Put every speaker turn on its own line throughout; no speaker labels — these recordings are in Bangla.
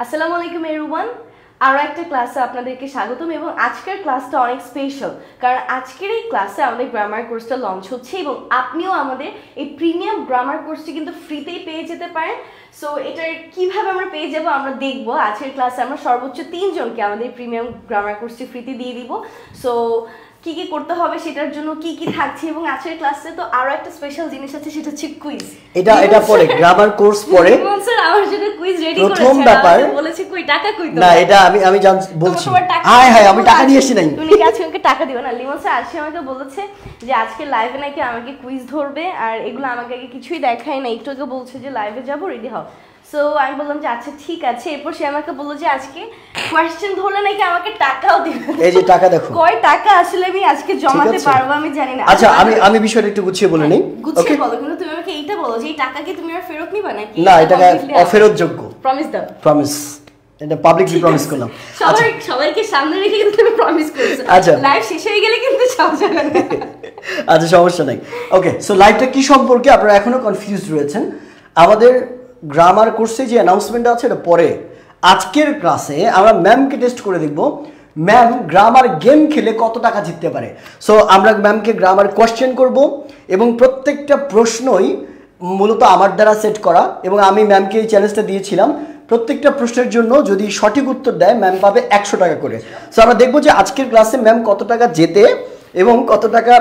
আসসালামু আলাইকুম এভরিওয়ান। আরও একটা ক্লাসে আপনাদেরকে স্বাগতম এবং আজকের ক্লাসটা অনেক স্পেশাল, কারণ আজকের এই ক্লাসে আমাদের গ্রামার কোর্সটা লঞ্চ হচ্ছে এবং আপনিও আমাদের এই প্রিমিয়াম গ্রামার কোর্সটি কিন্তু ফ্রিতেই পেয়ে যেতে পারেন। সো এটার কীভাবে আমরা পেয়ে যাবো আমরা দেখবো। আজকের ক্লাসে আমরা সর্বোচ্চ 3 জনকে আমাদের প্রিমিয়াম গ্রামার কোর্সটি ফ্রিতে দিয়ে দিব। সো কি কি করতে হবে সেটার জন্য কি কি থাকছে, এবং আজকের ক্লাসে তো আরো একটা স্পেশাল জিনিস আছে, সেটা হচ্ছে কুইজ।
এটা পরে গ্রামার কোর্স পরে
স্যার আমার জন্য কুইজ রেডি করেছে।
প্রথম ব্যাপার
বলেছে কই টাকা কই তো
না, এটা আমি বলছি। হাই আমি টাকা নিয়ে এসেছি নাই।
তুমি কি আজকে আমাকে টাকা দিও না? লিমন স্যার আজকে আমাকে বলেছে যে আজকে লাইভে নাকি আমাকে কুইজ ধরবে, আর এগুলো আমাকে আগে কিছুই দেখায় না, একটু আগে বলছে যে লাইভে যাবো, রেডি হও। সো আমি বললাম যে আচ্ছা ঠিক আছে। এরপর সে আমাকে বললো যে আজকে কোয়েশ্চেন ধরলে নাকি আমাকে টাকাও দিবে।
এই যে টাকা দেখো,
কয় টাকা আসলে আমি আজকে জমাতে পারবো আমি জানি না।
আচ্ছা আমি বিষয়টা একটু গুছিয়ে বলে নেই।
গুছিয়ে বলো, কিন্তু তুমি আমাকে এইটা বলো যে এই টাকা কি তুমি আর ফেরত নিবা নাকি?
না, এটা অফেরতযোগ্য।
প্রমিস দাও।
প্রমিস, এটা পাবলিকলি প্রমিস করলাম।
সবাইকে সামনে রেখে কিন্তু তুমি প্রমিস করেছো। আচ্ছা লাইভ শেষ হয়ে গেলে কিন্তু সমস্যা নেই।
আচ্ছা সমস্যা নাই। ওকে, সো লাইভটা কি সম্পর্কে আপনারা এখনো কনফিউজড রয়েছেন। আমাদের গ্রামার কোর্সে যে অ্যানাউন্সমেন্ট আছে এটা পরে। আজকের ক্লাসে আমরা ম্যামকে টেস্ট করে দেখব ম্যাম গ্রামার গেম খেলে কত টাকা জিততে পারে। সো আমরা ম্যামকে গ্রামার কোয়েশ্চেন করব এবং প্রত্যেকটা প্রশ্নই মূলত আমার দ্বারা সেট করা, এবং আমি ম্যামকে এই চ্যালেঞ্জটা দিয়েছিলাম প্রত্যেকটা প্রশ্নের জন্য যদি সঠিক উত্তর দেয় ম্যাম পাবে 100 টাকা করে। সো আমরা দেখবো যে আজকের ক্লাসে ম্যাম কত টাকা জেতে এবং কত টাকা,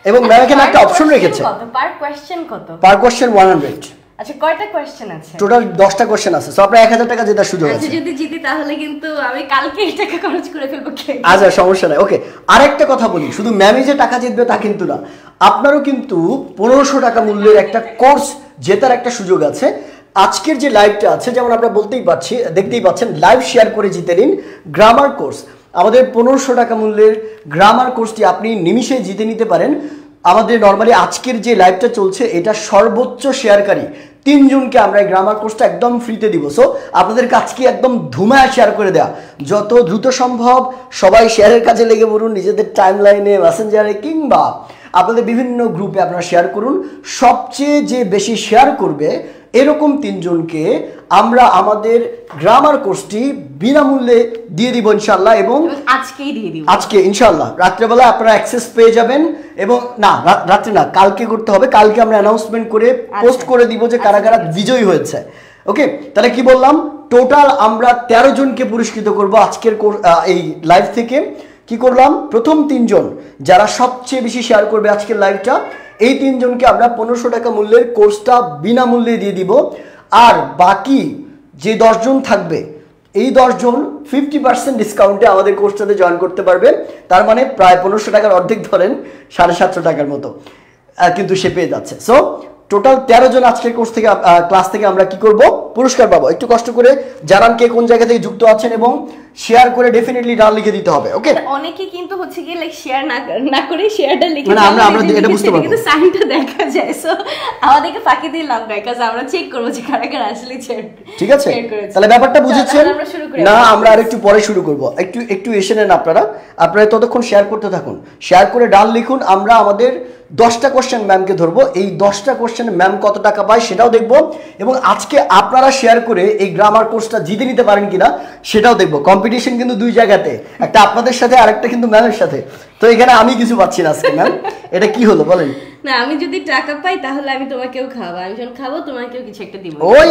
এবং ম্যাম এখানে একটা অপশন রেখেছে
পার কোয়েশ্চেন কত।
পার কোয়েশ্চেন 100।
আচ্ছা কয়টা কোশ্চেন আছে?
টোটাল 10টা কোশ্চেন আছে। সো আপনার 1000 টাকা জেতার সুযোগ আছে।
আচ্ছা যদি জিতি তাহলে কিন্তু আমি কালকে এই টাকা খরচ করে ফেলবো।
আচ্ছা সমস্যা নাই। ওকে, আরেকটা কথা বলি, শুধু ম্যামই যে টাকা জিতবে তা কিন্তু না, আপনারও কিন্তু 1500 টাকা মূল্যের একটা কোর্স জেতার একটা সুযোগ আছে। আজকের যে লাইভটা আছে, যেমন আমরা দেখতেই পাচ্ছেন লাইভ শেয়ার করে জিতে নিন গ্রামার কোর্স। আমাদের 1500 টাকা মূল্যের গ্রামার কোর্সটি আপনি নিমিষে জিতে নিতে পারেন। আমাদের নর্মালি আজকের যে লাইভটা চলছে এটা সর্বোচ্চ শেয়ারকারী 3 জনকে আমরা এই গ্রামার কোর্সটা একদম ফ্রিতে দিব। সো আপনাদের কাজকে একদম ধুমায় শেয়ার করে দেওয়া, যত দ্রুত সম্ভব সবাই শেয়ারের কাজে লেগে পড়ুন, নিজেদের টাইমলাইনে, মেসেঞ্জারে কিংবা আপনাদের বিভিন্ন গ্রুপে আপনারা শেয়ার করুন। সবচেয়ে যে বেশি শেয়ার করবে এরকম 3 জনকে আমরা আমাদের গ্রামার কোর্সটি বিনামূল্যে দিয়ে দিব ইনশাআল্লাহ, এবং
আজকেই দিয়ে দিব। আজকে
ইনশাআল্লাহ রাত্রেবেলা আপনারা অ্যাক্সেস পেয়ে যাবেন, এবং না রাত্রে না, কালকে করতে হবে। কালকে আমরা অ্যানাউন্সমেন্ট করে পোস্ট করে দিব যে কারা কারা বিজয়ী হয়েছে। ওকে, তাহলে কি বললাম, টোটাল আমরা 13 জনকে পুরস্কৃত করব আজকের এই লাইভ থেকে। কি করলাম, প্রথম 3 জন যারা সবচেয়ে বেশি শেয়ার করবে আজকের লাইভটা, এই 3 জনকে আমরা 1500 টাকা মূল্যের কোর্সটা বিনামূল্যে দিয়ে দিব। আর বাকি যে 10 জন থাকবে, এই 10 জন 50% ডিসকাউন্টে আমাদের কোর্সটাতে জয়েন করতে পারবে। তার মানে প্রায় 1500 টাকার অর্ধেক ধরেন 750 টাকার মতো কিন্তু সে পেয়ে যাচ্ছে। সো টোটাল 13 জন আজকের কোর্স থেকে ক্লাস থেকে আমরা কি করব, পুরস্কার পাবো। একটু কষ্ট করে জানান কে কোন জায়গা থেকে যুক্ত আছেন, এবং শেয়ার করে ডেফিনেটলি নাম লিখে দিতে হবে। ওকে,
অনেকে কিন্তু হচ্ছে কি লাইক শেয়ার না করে শেয়ারটা লিখে
মানে আমরা এটা বুঝতে পারবো,
কিন্তু সাইনটা দেখা যায়। সো আমাদেরকে ফাঁকি দিয়ে লাভ নাই, কাজ আমরা চেক করব যে কারা কারা আসলে শেয়ার।
ঠিক আছে, তাহলে ব্যাপারটা বুঝেছেন না? আমরা আরেকটু পরে শুরু করব। একটু এসে নেন আপনারা ততক্ষণ শেয়ার করতে থাকুন, শেয়ার করে ডান লিখুন। আমরা আমাদের 10টা কোশ্চেন ম্যামকে ধরবো, এই 10টা কোশ্চেনে ম্যাম কত টাকা পায় সেটাও দেখবো, এবং আজকে আপনারা শেয়ার করে এই গ্রামার কোর্সটা জিতে নিতে পারেন কিনা সেটাও দেখবো। কম্পিটিশন কিন্তু 2 জায়গাতে, একটা আপনাদের সাথে আর একটা কিন্তু ম্যামের সাথে। তো এখানে আমি কিছু পাচ্ছি না আজকে। ম্যাম এটা কি হলো বলেন?
না আমি যদি টাকা পাই তাহলে আমি তোমাকেও খাওয়াবো, আমি যখন খাবো তোমাকেও কিছু একটা দিব।
ওই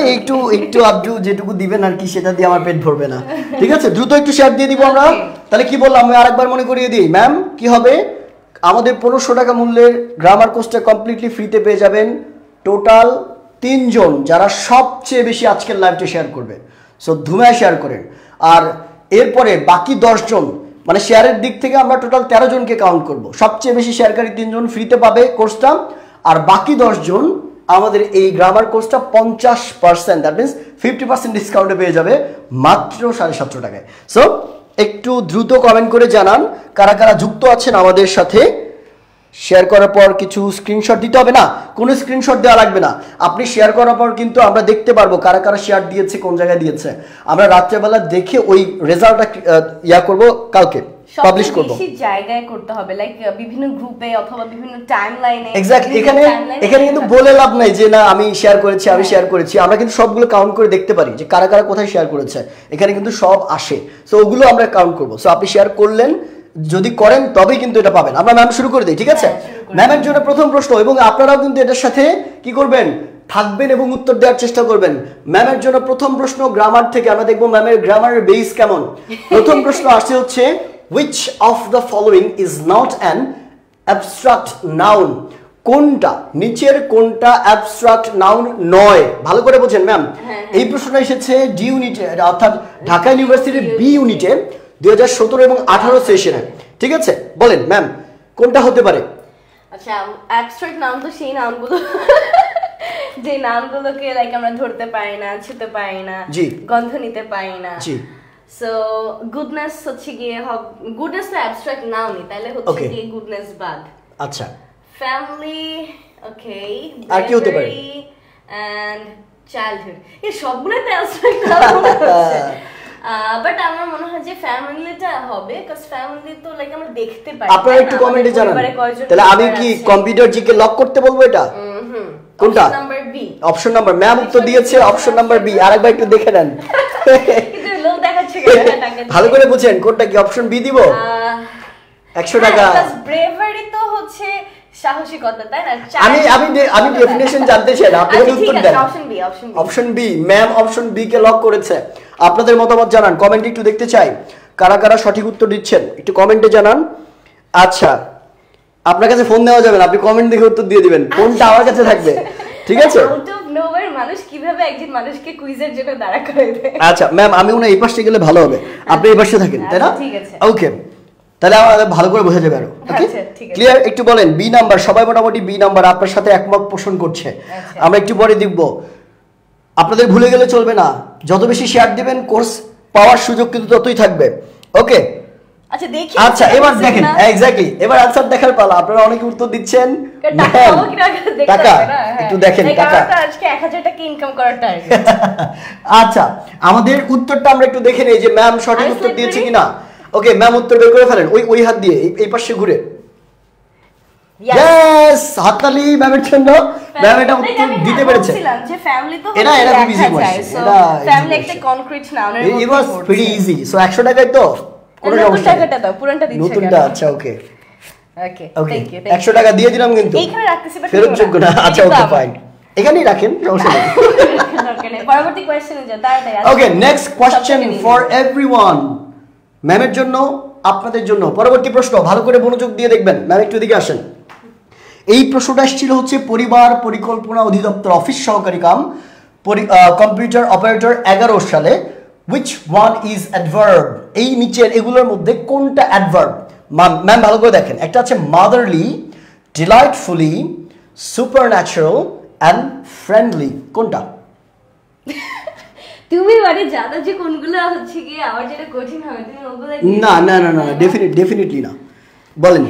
একটু আবজু যেটুকু দিবেন আর কি, সেটা দিয়ে আমার পেট ভরবে না। ঠিক আছে, দ্রুত একটু শেয়ার দিয়ে দিব আমরা। তাহলে কি বললাম, আমি আরেকবার মনে করিয়ে দিই। ম্যাম কি হবে, আমাদের 1500 টাকা মূল্যের গ্রামার কোর্সটা কমপ্লিটলি ফ্রিতে পেয়ে যাবেন টোটাল 3 জন যারা সবচেয়ে বেশি আজকের লাইভটা শেয়ার করবে। সো ধুমায় শেয়ার করেন। আর এরপরে বাকি 10 জন, মানে শেয়ারের দিক থেকে আমরা টোটাল 13 জনকে কাউন্ট করব। সবচেয়ে বেশি শেয়ারকারী 3 জন ফ্রিতে পাবে কোর্সটা, আর বাকি 10 জন আমাদের এই গ্রামার কোর্সটা 50%, দ্যাট মিনস 50% ডিসকাউন্টে পেয়ে যাবে মাত্র 750 টাকায়। সো একটু দ্রুত কমেন্ট করে জানান কারা কারা যুক্ত আছেন আমাদের সাথে। শেয়ার করার পর কিছু স্ক্রিনশট দিতে হবে না, কোনো স্ক্রিনশট দেওয়া লাগবে না। আপনি শেয়ার করার পর কিন্তু আমরা দেখতে পারবো কারা কারা শেয়ার দিয়েছে, কোন জায়গায় দিয়েছে। আমরা রাত্রেবেলা দেখে ওই রেজাল্টটা করব কালকে। পাবলিশ করব
বেশি জায়গায় করতে হবে, লাইক বিভিন্ন গ্রুপে অথবা বিভিন্ন টাইমলাইনে।
এক্স্যাক্টলি, এখানে কিন্তু বলে লাভ নাই যে না আমি শেয়ার করেছি, আমি শেয়ার করেছি। আমরা কিন্তু সবগুলো কাউন্ট করে দেখতে পারি যে কারা কারা কোথায় শেয়ার করেছে, এখানে কিন্তু সব আসে। সো ওগুলো আমরা কাউন্ট করব। সো আপনি শেয়ার করলেন, যদি করেন তবেই কিন্তু এটা পাবেন। আমরা ম্যাম শুরু করে দিই, ঠিক আছে? ম্যামের জন্য প্রথম প্রশ্ন, এবং আপনারাও কিন্তু এটার সাথে কি করবেন, থাকবেন এবং উত্তর দেওয়ার চেষ্টা করবেন। ম্যামের জন্য প্রথম প্রশ্ন গ্রামার থেকে, আমরা দেখবো ম্যামের গ্রামারের বেস কেমন। প্রথম প্রশ্ন আসছে হচ্ছে which of the following is not an abstract noun? কোনটা, নিচের কোনটা অ্যাবস্ট্রাক্ট নাউন নয়? ভালো করে বোঝেন ম্যাম। এই প্রশ্নটা এসেছে ডি ইউনিটে, অর্থাৎ ঢাকা ইউনিভার্সিটির বি ইউনিটে 2017 এবং 18 সেশনে। ঠিক আছে, বলেন ম্যাম কোনটা হতে পারে?
আচ্ছা, অ্যাবস্ট্রাক্ট নাউন তো সেই নাউনগুলো যে নাউনগুলোকে লাইক আমরা ধরতে পারি না, ছুঁতে পারি না, গন্ধ নিতে পারি না।
জি।
সো গুডনেস হচ্ছে গিয়ে, গুডনেস তো অ্যাবস্ট্রাক্ট নাউনই, তাহলে হচ্ছে গিয়ে গুডনেস বাদ।
আচ্ছা,
ফ্যামিলি, ওকে,
আর কি হতে পারে?
এন্ড চাইল্ডহুড, এই সবগুলোই তো অ্যাবস্ট্রাক্ট নাউন হচ্ছে। বাট আমার মনে হয় যে ফ্যামিলিটা হবে, কারণ ফ্যামিলি তো লাইক আমরা দেখতে পাই।
আপনারা একটু কমেন্টে জানান, তাহলে আমি কি কম্পিউটার জিকে লক করতে বলবো এটা? কোনটা?
Option number B.
Option number, ma'am উত্তর দিয়েছে অপশন নাম্বার বি। আরেকবার একটু দেখে নেন,
কিন্তু লোক দেখাচ্ছে কেন?
ভালো করে বুঝেন কোনটা কি। অপশন বি দিব? 100 টাকা।
ব্রেভারি তো হচ্ছে সাহসিকতা, তাই না?
আমি ডেফিনিশন জানতে চাই না, আপনি উত্তর দেন।
Option B,
option B. Ma'am option B কে লক করেছে। আপনাদের মতামত জানান, কমেন্টে একটু দেখতে চাই কারা কারা সঠিক উত্তর দিচ্ছেন, একটু কমেন্টে জানান। আচ্ছা, আপনার কাছে ফোন দেওয়া যাবে না, আপনি কমেন্ট দেখে উত্তর দিয়ে দিবেন, ফোনটা আমার কাছে থাকবে, ঠিক আছে?
আউট অফ নোওয়্যার মানুষ কিভাবে একজন মানুষকে কুইজের জন্য দাঁড়া করে দেয়?
আচ্ছা ম্যাম, আমি মনে হয় এই পাশে গেলে ভালো হবে, আপনি এই পাশে থাকেন, তাই না?
ঠিক আছে,
ওকে, তাহলে আমাদের ভালো করে বোঝা যাবে আরো। ওকে, ক্লিয়ার? একটু বলেন বি নাম্বার, সবাই মোটামুটি বি নাম্বার আপনার সাথে একমত পোষণ করছে। আমরা একটু পরে দেখব। আপনাদের ভুলে গেলে চলবে না, যত বেশি শেয়ার দিবেন কোর্স পাওয়ার সুযোগ কিন্তু ততই থাকবে। ওকে,
আচ্ছা দেখি।
আচ্ছা এবার দেখেন, এক্স্যাক্টলি এবার আনসার দেখার পালা। আপনারা অনেকে উত্তর দিচ্ছেন, টাকা একটু দেখেন, টাকা
আজকে 1000 টাকা ইনকাম করার টার্গেট।
আচ্ছা, আমাদের উত্তরটা আমরা একটু দেখে নেই যে ম্যাম সঠিক উত্তর দিয়েছে কিনা। ওকে, ম্যাম উত্তর বের করে ফেলেন, ওই হাত দিয়ে এই পাশে ঘুরে। ইয়েস, হাততালি ম্যামের জন্য। ম্যাম এটা উত্তর দিতে পেরেছে।
যে ফ্যামিলি তো
এটা খুব ইজি কোশ্চেন, এটা
ফ্যামিলি একটা কনক্রিট নাউনের মধ্যে
ইট ওয়াজ ভেরি ইজি। সো 100 টাকায় তো কোনো সমস্যা নেই।
টাকাটা দাও, পুরোটা দিচ্ছি।
নতুনটা, আচ্ছা ওকে
ওকে,
ওকে,
থ্যাংক ইউ।
100 টাকা দিয়ে দিলাম, কিন্তু
এইখানে রাখতেছি, বাট
ফেরত যোগ্য না। আচ্ছা ওকে ফাইন, এখানেই রাখেন, সমস্যা নেই।
পরবর্তী কোশ্চেনে যাও, তাড়াতাড়ি।
ওকে, নেক্সট কোশ্চেন ফর এভরিওয়ান, ম্যামের জন্য, আপনাদের জন্য। পরবর্তী প্রশ্ন, ভালো করে মনোযোগ দিয়ে দেখবেন। ম্যাম একটু এদিকে আসেন। এই প্রশ্নটা ছিল হচ্ছে পরিবার পরিকল্পনা অধিদপ্তর অফিস সহকারী কাম কম্পিউটার অপারেটর 11 সালে which one is adverb? এই নিচের এগুলোর মধ্যে কোনটা অ্যাডভার্ব? ম্যাম ভালো করে দেখেন, একটা আছে motherly, delightfully, supernatural and friendly। কোনটা?
তুমি মানে জানো যে কোনগুলো হচ্ছে কি আমার যেটা কঠিন হবে, তুমি ওগুলো
না না না না, ডেফিনেটলি না। বলেন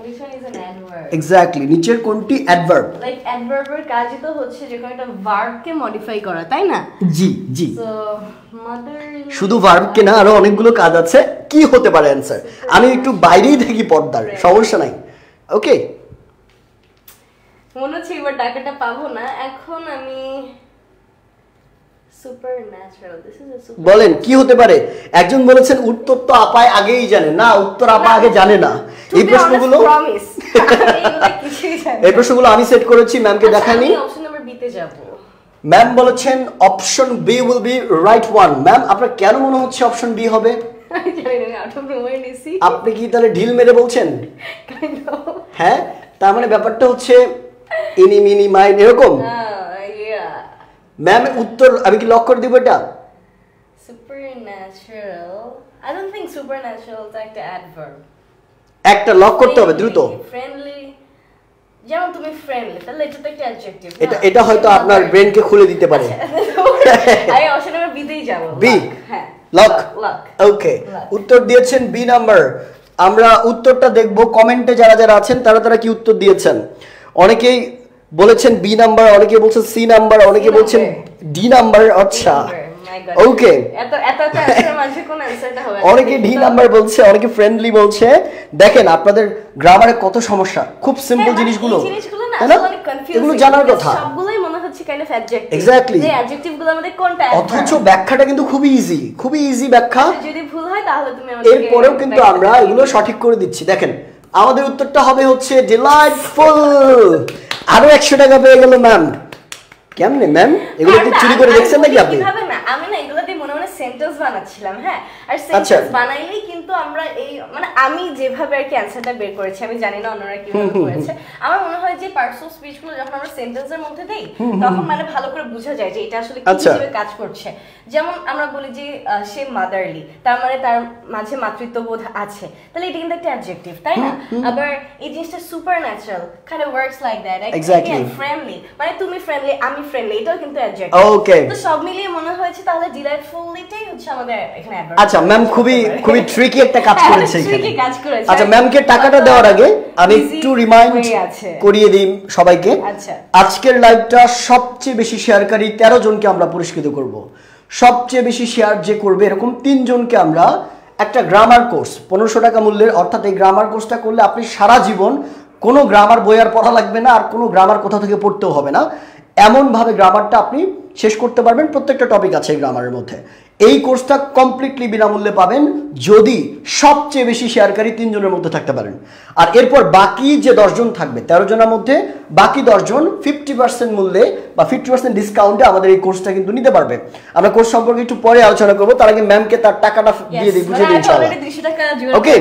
which one is an adverb?
Exactly, নিচের কোনটি অ্যাডভার্ব?
লাইক অ্যাডভার্বের কাজই তো হচ্ছে যে কোনো একটা ভার্বকে মডিফাই করা, তাই না?
জি জি,
সো motherly,
শুধু ভার্বকে না, আরো অনেকগুলো কাজ আছে। কি হতে পারে অ্যানসার? আমি একটু বাইরেই থাকি পর্দার, সমস্যা নাই। ওকে,
মনে হচ্ছে এবার টাকাটা পাবো না। এখন আমি supernatural, this is a super.
বলেন কি হতে পারে? একজন বলেছেন উত্তর তো আপায় আগেই জানে না, উত্তর আপা আগে জানে না। এই প্রশ্নগুলো এই প্রশ্নগুলো আমি সেট করেছি, ম্যামকে দেখাইনি।
অপশন নাম্বার বি তে যাব।
ম্যাম বলেছেন option B will be right one. Ma'am আপনার কেন মনে হচ্ছে অপশন বি হবে? আপনি কি তাহলে ঢিল মেরে বলছেন? হ্যাঁ, তার মানে ব্যাপারটা হচ্ছে ইনি মিনি মাইন্ড এরকম। ম্যাম উত্তর আমি কি লক করে দিব এটা?
Supernatural, I don't think supernatural is একটা অ্যাডভার্ব।
একটা লক করতে হবে দ্রুত।
ফ্রেন্ডলি, যেমন তুমি ফ্রেন্ডলি, তাহলে এটা তো একটা অ্যাডজেক্টিভ।
এটা হয়তো আপনার ব্রেনকে খুলে দিতে পারে।
আমি অপশন নাম্বার বি তেই যাব।
বি,
হ্যাঁ,
লক।
লক।
ওকে, উত্তর দিয়েছেন বি নাম্বার। আমরা উত্তরটা দেখব কমেন্টে যারা যারা আছেন তারা কি উত্তর দিয়েছেন। অনেকেই বলেছেন বি নাম্বার, অনেকে বলছেন সি নাম্বার, অনেকে বলছেন ডি নাম্বার। আচ্ছা ওকে
এত এত অ্যানসার মাঝে কোন অ্যানসারটা হবে
অনেকে ডি নাম্বার বলছে, অনেকে ফ্রেন্ডলি বলছে। দেখেন আপনাদের গ্রামারে কত সমস্যা, খুব সিম্পল জিনিসগুলো এগুলো জানার কথা,
সবগুলোই মনে হচ্ছে কাইন্ড অফ অ্যাডজেক্টিভ।
এক্স্যাক্টলি,
যে অ্যাডজেক্টিভগুলোর মধ্যে কোনটা
অথচ ব্যাখ্যাটা কিন্তু খুবই ইজি, খুবই ইজি ব্যাখ্যা।
যদি ভুল হয় তাহলে তুমি আমাকে
এরপরেও কিন্তু আমরা এগুলো সঠিক করে দিচ্ছি। দেখেন আমাদের উত্তরটা হবে হচ্ছে ডিলাইটফুল। আরো 100 টাকা পেয়ে গেল ম্যাম। কেমনে ম্যাম এগুলো কি চুরি করে দেখছেন নাকি আপনি?
কিভাবে না, আমি না এগুলো দিয়ে মনে মনে সেন্টেন্স বানাচ্ছিলাম। হ্যাঁ, আর সেন্টেন্স বানাইলেই কিন্তু আমরা এই মানে আমি যেভাবে আর কি অ্যানসারটা বের করেছি, আমি জানি না অন্যরা কিভাবে করেছে। আমার মনে হয় যে পার্টস অফ স্পিচ গুলো যখন আমরা সেন্টেন্সের মধ্যে দেই তখন মানে ভালো করে বোঝা যায় যে এটা আসলে কিভাবে কাজ করছে। যেমন আমরা বলি যে সে মাদারলি, তার মানে তার মাঝে মাতৃত্ববোধ আছে, তাহলে এটা কিন্তু একটা অ্যাডজেক্টিভ, তাই না? আবার এই জিনিসটা supernatural kind of works like that. Exactly, friendly মানে তুমি ফ্রেন্ডলি, আমি ফ্রেন্ডলি, এটাও কিন্তু অ্যাডজেক্টিভ।
ওকে,
তো সব মিলিয়ে মনে হয়েছে তাহলে ডিলাইটফুলটাই হচ্ছে আমাদের এখানে অ্যাডভার্ব।
আচ্ছা ম্যাম খুবই খুবই ট্রিকি একটা কাজ করেছে এখানে।
ট্রিকি কাজ করেছে।
আচ্ছা ম্যামকে টাকাটা দেওয়ার আগে আমি একটু রিমাইন্ড করিয়ে দিই সবাইকে।
আচ্ছা,
আজকের লাইভটা সবচেয়ে বেশি শেয়ারকারী 13 জনকে আমরা পুরস্কৃত করব। সবচেয়ে বেশি শেয়ার যে করবে এরকম 3 জনকে আমরা একটা গ্রামার কোর্স 1500 টাকা মূল্যের, অর্থাৎ এই গ্রামার কোর্সটা করলে আপনি সারা জীবন কোনো গ্রামার বই আর পড়া লাগবে না, আর কোনো গ্রামার কোথা থেকে পড়তেও হবে না। এমনভাবে গ্রামারটা আপনি শেষ করতে পারবেন। প্রত্যেকটা টপিক আছে এই গ্রামারের মধ্যে। এই কোর্সটা কমপ্লিটলি বিনামূল্যে পাবেন যদি সবচেয়ে বেশি শেয়ারকারী 3 জনের মধ্যে থাকতে পারেন। আর এরপর বাকি যে 10 জন থাকবে 13 জনের মধ্যে বাকি 10 জন 50% মূল্যে বা 50% ডিসকাউন্টে আমাদের এই কোর্সটা কিন্তু নিতে পারবে। আমরা কোর্স সম্পর্কে একটু পরে আলোচনা করবো, তার আগে ম্যামকে তার টাকাটা দিয়ে দিই, বুঝিয়ে দিই ইনশাআল্লাহ। ওকে,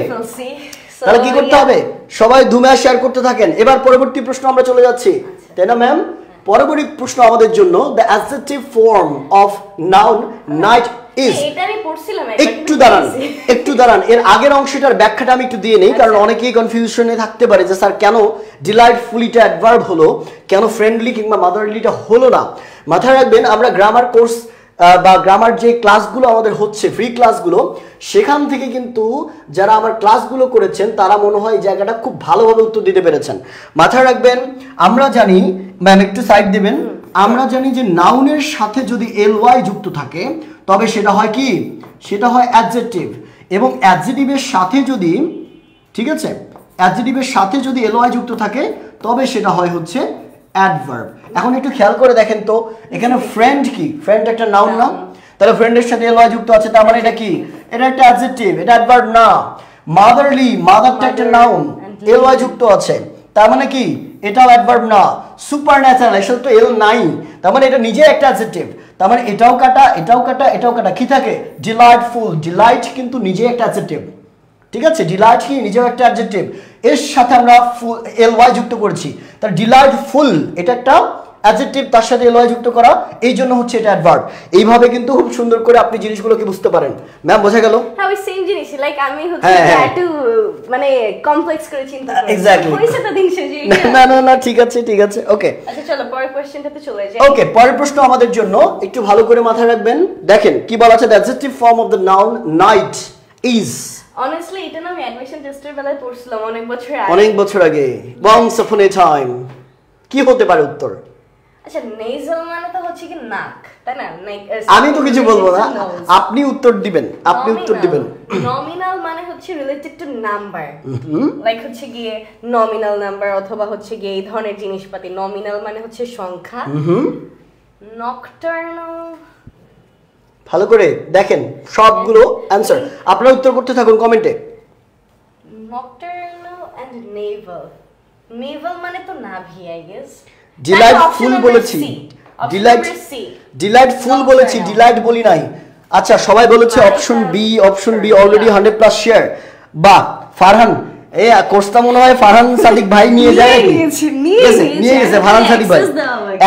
তাহলে কি করতে হবে? সবাই ধুমে শেয়ার করতে থাকেন। এবার পরবর্তী প্রশ্ন আমরা চলে যাচ্ছি, তাই না ম্যাম? পরবর্তী প্রশ্ন আমাদের জন্য the adjective form of noun night is. একটু দাঁড়ান, এর আগের অংশটার ব্যাখ্যাটা আমি একটু দিয়ে নেই, কারণ অনেকেই কনফিউশনে থাকতে পারে যে স্যার কেন ডিলাইটফুলিটা অ্যাডভার্ব হলো, কেন ফ্রেন্ডলি কিংবা মাদারলিটা হলো না। মাথায় রাখবেন আমরা গ্রামার কোর্স বা গ্রামার যে ক্লাসগুলো আমাদের হচ্ছে ফ্রি ক্লাসগুলো, সেখান থেকে কিন্তু যারা আমার ক্লাসগুলো করেছেন তারা মনে হয় এই জায়গাটা খুব ভালোভাবে উত্তর দিতে পেরেছেন। মাথায় রাখবেন আমরা জানি, ম্যাম একটু সাইড দেবেন, আমরা জানি যে নাউনের সাথে যদি ly যুক্ত থাকে তবে সেটা হয় কি? সেটা হয় অ্যাডজেক্টিভ। এবং অ্যাডজেক্টিভের সাথে যদি, ঠিক আছে, অ্যাডজেক্টিভের সাথে যদি ly যুক্ত থাকে তবে সেটা হয় হচ্ছে অ্যাডভার্ব। এখন একটু খেয়াল করে দেখেন তো এখানে ফ্রেন্ড কি? ফ্রেন্ড একটা নাউন না? তাহলে ফ্রেন্ডের সাথে ly যুক্ত আছে, তার মানে এটা কি? এটা একটা অ্যাডজেক্টিভ, এটা অ্যাডভার্ব না। মাদারলি, মাদারটা একটা নাউন, ly যুক্ত আছে, তার মানে কি? এটাও অ্যাডভার্ব না। সুপারন্যাচারাল, এসব তো এল নাই, তার মানে এটা নিজে একটা অ্যাডজেক্টিভ। তার মানে এটাও কাটা, এটাও কাটা, এটাও কাটা। কি থাকে? ডিলাইটফুল, ডিলাইট কিন্তু নিজে একটা অ্যাডজেক্টিভ, ঠিক আছে? ডিলাইট কি? নিজেও একটা অ্যাডজেক্টিভ, এর সাথে আমরা ly যুক্ত করেছি, তার ডিলাইটফুল এটা একটা অ্যাডজেক্টিভ, তার সাথে ly যুক্ত করা, এই জন্য হচ্ছে এটা অ্যাডভার্ব। এইভাবে কিন্তু খুব সুন্দর করে আপনি জিনিসগুলোকে বুঝতে পারেন। ম্যাম বোঝা গেল?
হ্যাঁ, ওই সেম জিনিস, লাইক আমি হচ্ছে একটু মানে কমপ্লেক্স করে চিন্তা করি।
এক্স্যাক্টলি,
হইছে তো দিন শেষে।
না ঠিক আছে, ঠিক আছে, ওকে।
আচ্ছা চলো পরের কোশ্চেনটাতে চলে যাই।
ওকে, পরের প্রশ্ন আমাদের জন্য একটু ভালো করে মাথায় রাখবেন। দেখেন কি বলা আছে, the adjective form of the noun night is.
Honestly এটা না আমি অ্যাডমিশন টেস্টের বেলায় পড়ছিলাম অনেক বছর আগে। once upon a time কি হতে পারে উত্তর? আচ্ছা, নেজাল মানে তো হচ্ছে কি নাক, তাই না?
আমি তো কিছু বলবো না, আপনি উত্তর দিবেন, আপনি উত্তর দিবেন।
নমিনাল মানে হচ্ছে রিলেটেড টু নাম্বার, লাইক হচ্ছে গিয়ে নমিনাল নাম্বার অথবা হচ্ছে গিয়ে এই ধরনের জিনিসপাতি। নমিনাল মানে হচ্ছে সংখ্যা। নকটার্নাল,
ভালো করে দেখেন সবগুলো অ্যানসার, আপনারা উত্তর করতে থাকুন কমেন্টে।
নকটার্নাল এন্ড নেভাল, নেভাল মানে তো নাভি আই গেস।
ডিলাইটফুল বলেছি, ডিলাইটফুল বলেছি, ডিলাইট বলি নাই। আচ্ছা সবাই বলেছে option B, option B already 100+ share. বাহ ফারহান, এই কোর্সটা মনে হয় ফারহান সাদিক ভাই নিয়ে যায়, নিয়ে গেছে ফারহান সাদিক ভাই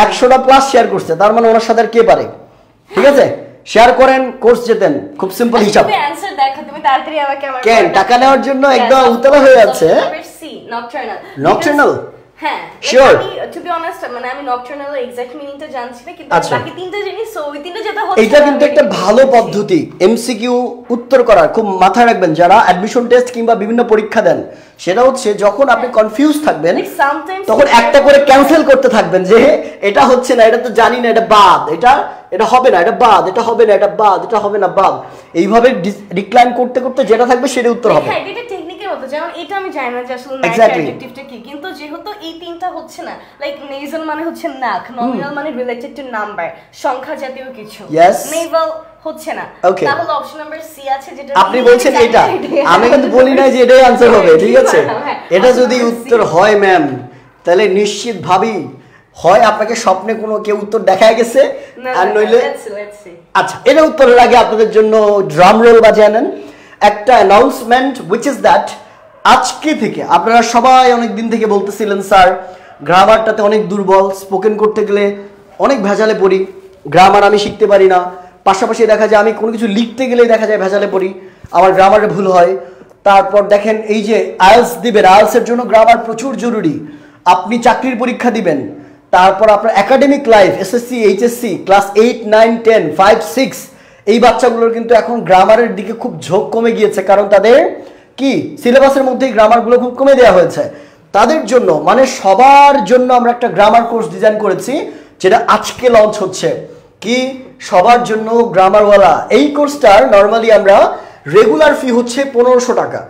100+ শেয়ার করছে, তার মানে ওনার সাথে আর কে পারে। ঠিক আছে, শেয়ার করেন, কোর্স জেতেন, খুব সিম্পল হিসাব।
তুমি অ্যানসার দেখো, তুমি তাড়াতাড়ি আমাকে আমার
কেন টাকা নেওয়ার জন্য একদম উতলা হয়ে আছে।
সি নকটার্নাল,
নকটার্নাল
হ্যাঁ
Sure.
আমি টু বি অনেস্ট মানে আমি নকটার্নাল এক্সাক্ট মিনিংটা জানছি না কিন্তু
আচ্ছা।
বাকি তিনটা জিনিস সো ওই তিনটা যেটা হচ্ছে
এটা কিন্তু একটা ভালো পদ্ধতি এমসিকিউ উত্তর করার, খুব মাথায় রাখবেন যারা অ্যাডমিশন টেস্ট কিংবা বিভিন্ন পরীক্ষা দেন। সেটা হচ্ছে যখন আপনি কনফিউজ থাকবেন তখন একটা করে ক্যান্সেল করতে থাকবেন যে এটা হচ্ছে না, এটা তো জানি না, এটা বাদ, এটা হবে না, এটা বাদ, এটা হবে না, এটা বাদ, এটা হবে না, বাদ, এইভাবে ডিক্লাইন করতে করতে যেটা থাকবে সেটা উত্তর হবে।
হ্যাঁ এটা টেকনিকের মতো, যেমন এটা আমি জানি না যে আসলে ম্যাচ অ্যাডজেক্টিভটা কি, কিন্তু যেহেতু এই তিনটা হচ্ছে না, লাইক নেজাল মানে হচ্ছে নাক, নমিনাল মানে রিলেটেড টু নাম্বার, সংখ্যা জাতীয় কিছু, নেভাল হচ্ছে না, তাহলে অপশন নাম্বার সি আছে যেটা
আপনি বলছেন এটা, আমি কিন্তু বলি না যে এটাই आंसर হবে, ঠিক আছে? এটা যদি উত্তর হয় ম্যাম তাহলে নিশ্চিত ভাবি হয় আপনাকে স্বপ্নে কোনো কেউ উত্তর দেখায় গেছে আর নইলে আচ্ছা এটা উত্তরের আগে আপনাদের জন্য ড্রাম রোল বাজিয়ে নেন একটা অ্যানাউন্সমেন্ট which is that আজকে থেকে আপনারা সবাই অনেক দিন থেকে বলতেছিলেন স্যার গ্রামারটাতে অনেক দুর্বল, স্পোকেন করতে গেলে অনেক ভেজালে পড়ি, গ্রামার আমি শিখতে পারি না, পাশাপাশি দেখা যায় আমি কোনো কিছু লিখতে গেলেই দেখা যায় ভেজালে পড়ি, আমার গ্রামারে ভুল হয়। তারপর দেখেন এই যে আইএলস দিবেন, আইএলসের জন্য গ্রামার প্রচুর জরুরি, আপনি চাকরির পরীক্ষা দিবেন, তারপর আপনার academic life SSC HSC class 8 9 10 5 6 এই বাচ্চাগুলোর কিন্তু এখন গ্রামারের দিকে খুব ঝোঁক কমে গিয়েছে, কারণ তাদের কি সিলেবাসের মধ্যেই গ্রামারগুলো খুব কমে দেওয়া হয়েছে। তাদের জন্য মানে সবার জন্য আমরা একটা গ্রামার কোর্স ডিজাইন করেছি যেটা আজকে লঞ্চ হচ্ছে, কি সবার জন্য গ্রামারওয়ালা। এই কোর্সটার নর্মালি আমরা রেগুলার ফি হচ্ছে 1500 টাকা,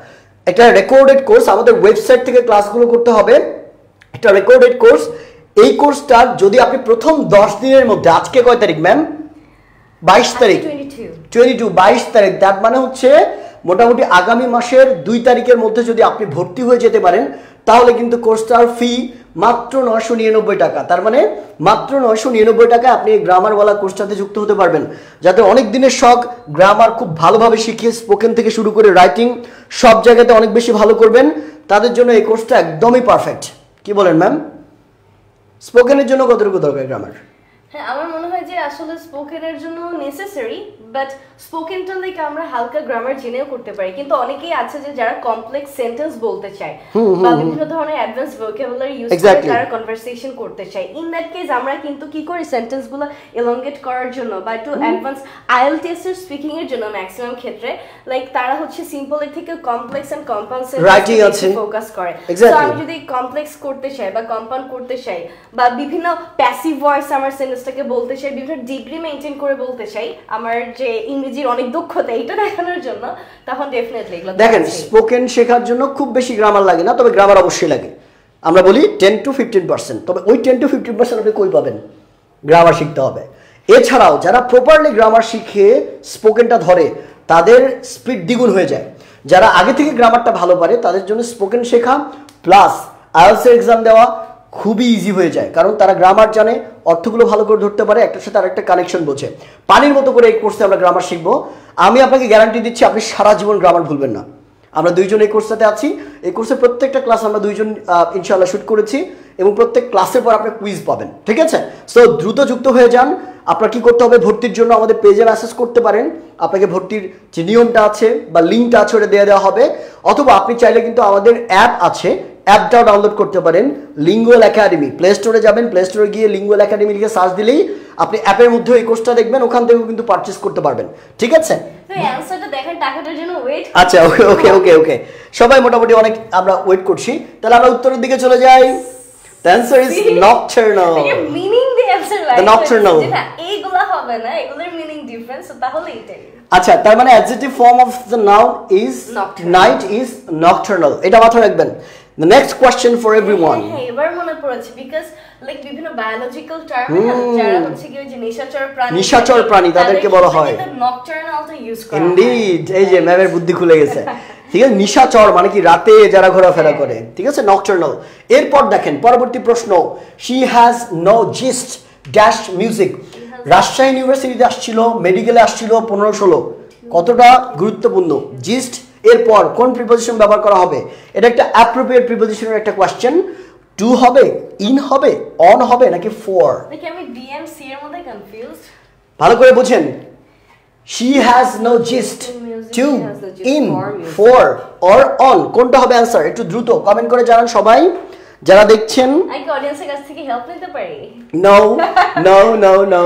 একটা রেকর্ডেড কোর্স, আমাদের ওয়েবসাইট থেকে ক্লাসগুলো করতে হবে, একটা রেকর্ডেড কোর্স। এই কোর্সটা যদি আপনি প্রথম 10 দিনের মধ্যে, আজকে কয় তারিখ ম্যাম? 22 তারিখ, 22 তারিখ, তার মানে হচ্ছে মোটামুটি আগামী মাসের 2 তারিখের মধ্যে যদি আপনি ভর্তি হয়ে যেতে পারেন তাহলে কিন্তু কোর্সটার ফি মাত্র 999 টাকা, তার মানে মাত্র 999 টাকা আপনি এই গ্রামারওয়ালা কোর্সটাতে যুক্ত হতে পারবেন। যাদের অনেক দিনের শখ গ্রামার খুব ভালোভাবে শিখে স্পোকেন থেকে শুরু করে রাইটিং সব জায়গাতে অনেক বেশি ভালো করবেন, তাদের জন্য এই কোর্সটা একদমই পারফেক্ট। কি বলেন ম্যাম? স্পোকেনের জন্য কতটুকু দরকার গ্রামার?
হ্যাঁ আমার মনে হয় যে আসলে স্পোকেনের জন্য নেসেসারি, বাট স্পোকেনটা লাইক আমরা হালকা গ্রামার জেনেও করতে পারি, কিন্তু অনেকেই আছে যে যারা কমপ্লেক্স সেন্টেন্স বলতে চায় বা বিভিন্ন ধরনের অ্যাডভান্স ভোকাবুলারি ইউজ করে তারা কনভারসেশন করতে চায়, ইন দ্যাট কেস আমরা কিন্তু কি করি সেন্টেন্সগুলো এলংগেট করার জন্য বা একটু অ্যাডভান্স আইএলটিএস এর স্পিকিং এর জন্য ম্যাক্সিমাম ক্ষেত্রে লাইক তারা হচ্ছে সিম্পল এর থেকে complex and compound sentence focus করে। সো আমি যদি কমপ্লেক্স করতে চাই বা কম্পাউন্ড করতে চাই বা বিভিন্ন প্যাসিভ ভয়েস আমার সেন্টেন্সটাকে বলতে চাই, বিভিন্ন ডিগ্রি মেইনটেইন করে বলতে চাই, আমার যে ইংরেজির অনেক দক্ষতা এটা দেখানোর জন্য, তখন ডেফিনেটলি এগুলো
দেখেন স্পোকেন শেখার জন্য খুব বেশি গ্রামার লাগে না, তবে গ্রামার অবশ্যই লাগে। আমরা বলি 10 to 15%, তবে ওই 10 to 15% আপনি কই পাবেন? গ্রামার শিখতে হবে। এছাড়াও যারা প্রপারলি গ্রামার শিখে স্পোকেনটা ধরে তাদের স্পিড দ্বিগুণ হয়ে যায়। যারা আগে থেকে গ্রামারটা ভালো পারে তাদের জন্য স্পোকেন শেখা প্লাস আইএলটিএস এর এক্সাম দেওয়া খুবই ইজি হয়ে যায়, কারণ তারা গ্রামার জানে, অর্থগুলো ভালো করে ধরতে পারে, একটার সাথে আরেকটা কানেকশন বোঝে। পানির মতো করে এই কোর্সে আমরা গ্রামার শিখবো। আমি আপনাকে গ্যারান্টি দিচ্ছি আপনি সারা জীবন গ্রামার ভুলবেন না। আমরা দুইজন এই কোর্সটাতে আছি, এই কোর্সের প্রত্যেকটা ক্লাস আমরা দুইজন ইনশাআল্লাহ শুট করেছি এবং প্রত্যেক ক্লাসের পর আপনি কুইজ পাবেন, ঠিক আছে? সো দ্রুত যুক্ত হয়ে যান। আপনার কি করতে হবে? ভর্তির জন্য আমাদের পেজে মেসেজ করতে পারেন, আপনাকে ভর্তির যে নিয়মটা আছে বা লিঙ্কটা আছে ওটা দেওয়া হবে, অথবা আপনি চাইলে কিন্তু আমাদের অ্যাপ আছে, অ্যাপটাও ডাউনলোড করতে পারেন, লিঙ্গুয়াল একাডেমি। প্লে স্টোরে যাবেন, প্লে স্টোরে গিয়ে লিঙ্গুয়াল একাডেমি লিখে সার্চ দিলেই আপনি অ্যাপের মধ্যে এই কোর্সটা দেখবেন, ওখান থেকেও কিন্তু পারচেজ করতে পারবেন, ঠিক আছে? আচ্ছা ওকে ওকে ওকে ওকে সবাই মোটামুটি অনেক আমরা ওয়েট করছি, তাহলে আমরা উত্তরের দিকে চলে যাই। The answer is nocturnal. The nocturnal.
এইগুলা হবে না, এগুলোর মিনিং ডিফারেন্ট, সো তাহলে এটাই।
আচ্ছা তার মানে adjective form of the noun is night is nocturnal, এটা মাথায় রাখবেন। The next question for everyone.
হ্যাঁ এবার মনে পড়েছে, বিকজ লাইক বিভিন্ন বায়োলজিক্যাল টার্ম যারা হচ্ছে কি ওই যে নিশাচর প্রাণী তাদেরকে
বলা হয়
নকটার্নালটা ইউজ করা হয়।
ইনডিড, এই যে ম্যামের বুদ্ধি খুলে গেছে। ঠিক আছে, নিশাচর মানে কি রাতে যারা ঘোরাফেরা করে, ঠিক আছে, নকটার্নাল। এরপর দেখেন পরবর্তী প্রশ্ন, she has no gist dash music. Rajshahi ইউনিভার্সিটিতে আসছিল, মেডিকেলে আসছিল 15-16, কতটা গুরুত্বপূর্ণ জিস্ট। এরপর কোন প্রিপোজিশন ব্যবহার করা হবে? এটা একটা অ্যাপ্রোপ্রিয়েট প্রিপোজিশনের একটা কোশ্চেন। টু হবে, ইন হবে, অন হবে নাকি ফর?
দেখি আমি ডিএমসি এর মধ্যে কনফিউজড।
ভালো করে বুঝেন, she has no gist, to, in, for or on, কোনটা হবে অ্যানসার? একটু দ্রুত কমেন্ট করে জানান সবাই। যারা দেখছেন
আমি কি অডিয়েন্সের কাছ থেকে হেল্প নিতে পারি?
নো নো নো নো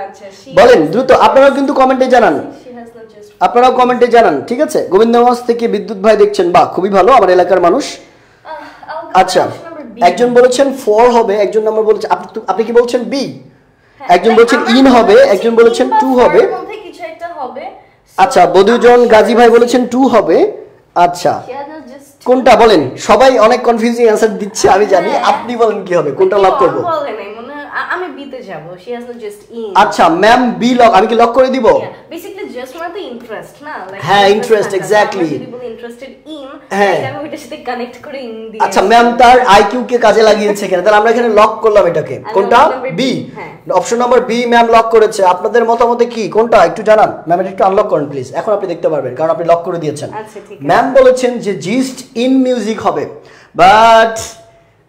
আচ্ছা
বলেন দ্রুত, আপনারাও কিন্তু কমেন্টে জানান, আপনারাও কমেন্টে জানান, ঠিক আছে? গোবিন্দগঞ্জ থেকে বিদ্যুৎ ভাই দেখছেন, বাহ খুবই ভালো, আমার এলাকার মানুষ। আচ্ছা একজন বলেছেন 4 হবে, একজন নাম্বার বলেছে, আপনি কি বলছেন বি? একজন বলেছেন ইন হবে, একজন বলেছেন 2 হবে।
কিছু একটা হবে।
আচ্ছা বদুজন গাজী ভাই বলেছেন 2 হবে। আচ্ছা কোনটা বলেন? সবাই অনেক কনফিউজিং অ্যানসার দিচ্ছে আমি জানি, আপনি বলেন কি হবে, কোনটা লক করব?
আমি বি তে যাব, she has not just in।
আচ্ছা ম্যাম বি লক, আমি কি লক করে দিব?
বেসিক্যালি জাস্ট মানে তো ইন্টারেস্ট না, লাইক
হ্যাঁ ইন্টারেস্ট এক্স্যাক্টলি,
যদি বলি ইন্টারেস্টেড ইন,
হ্যাঁ
আমি ওইটার সাথে কানেক্ট করে ইন দিই।
আচ্ছা ম্যাম তার আইকিউ কে কাজে লাগিয়েছে কেন, তাহলে আমরা এখানে লক করলাম এটাকে, কোনটা? B, option number B ma'am lock করেছে। আপনাদের মতামতে কি, কোনটা একটু জানান? ম্যাম এটা একটু আনলক করেন প্লিজ, এখন আপনি দেখতে পারবেন কারণ আপনি লক করে দিয়েছেন।
আচ্ছা ঠিক আছে।
ম্যাম বলেছেন যে জিস্ট ইন মিউজিক হবে, বাট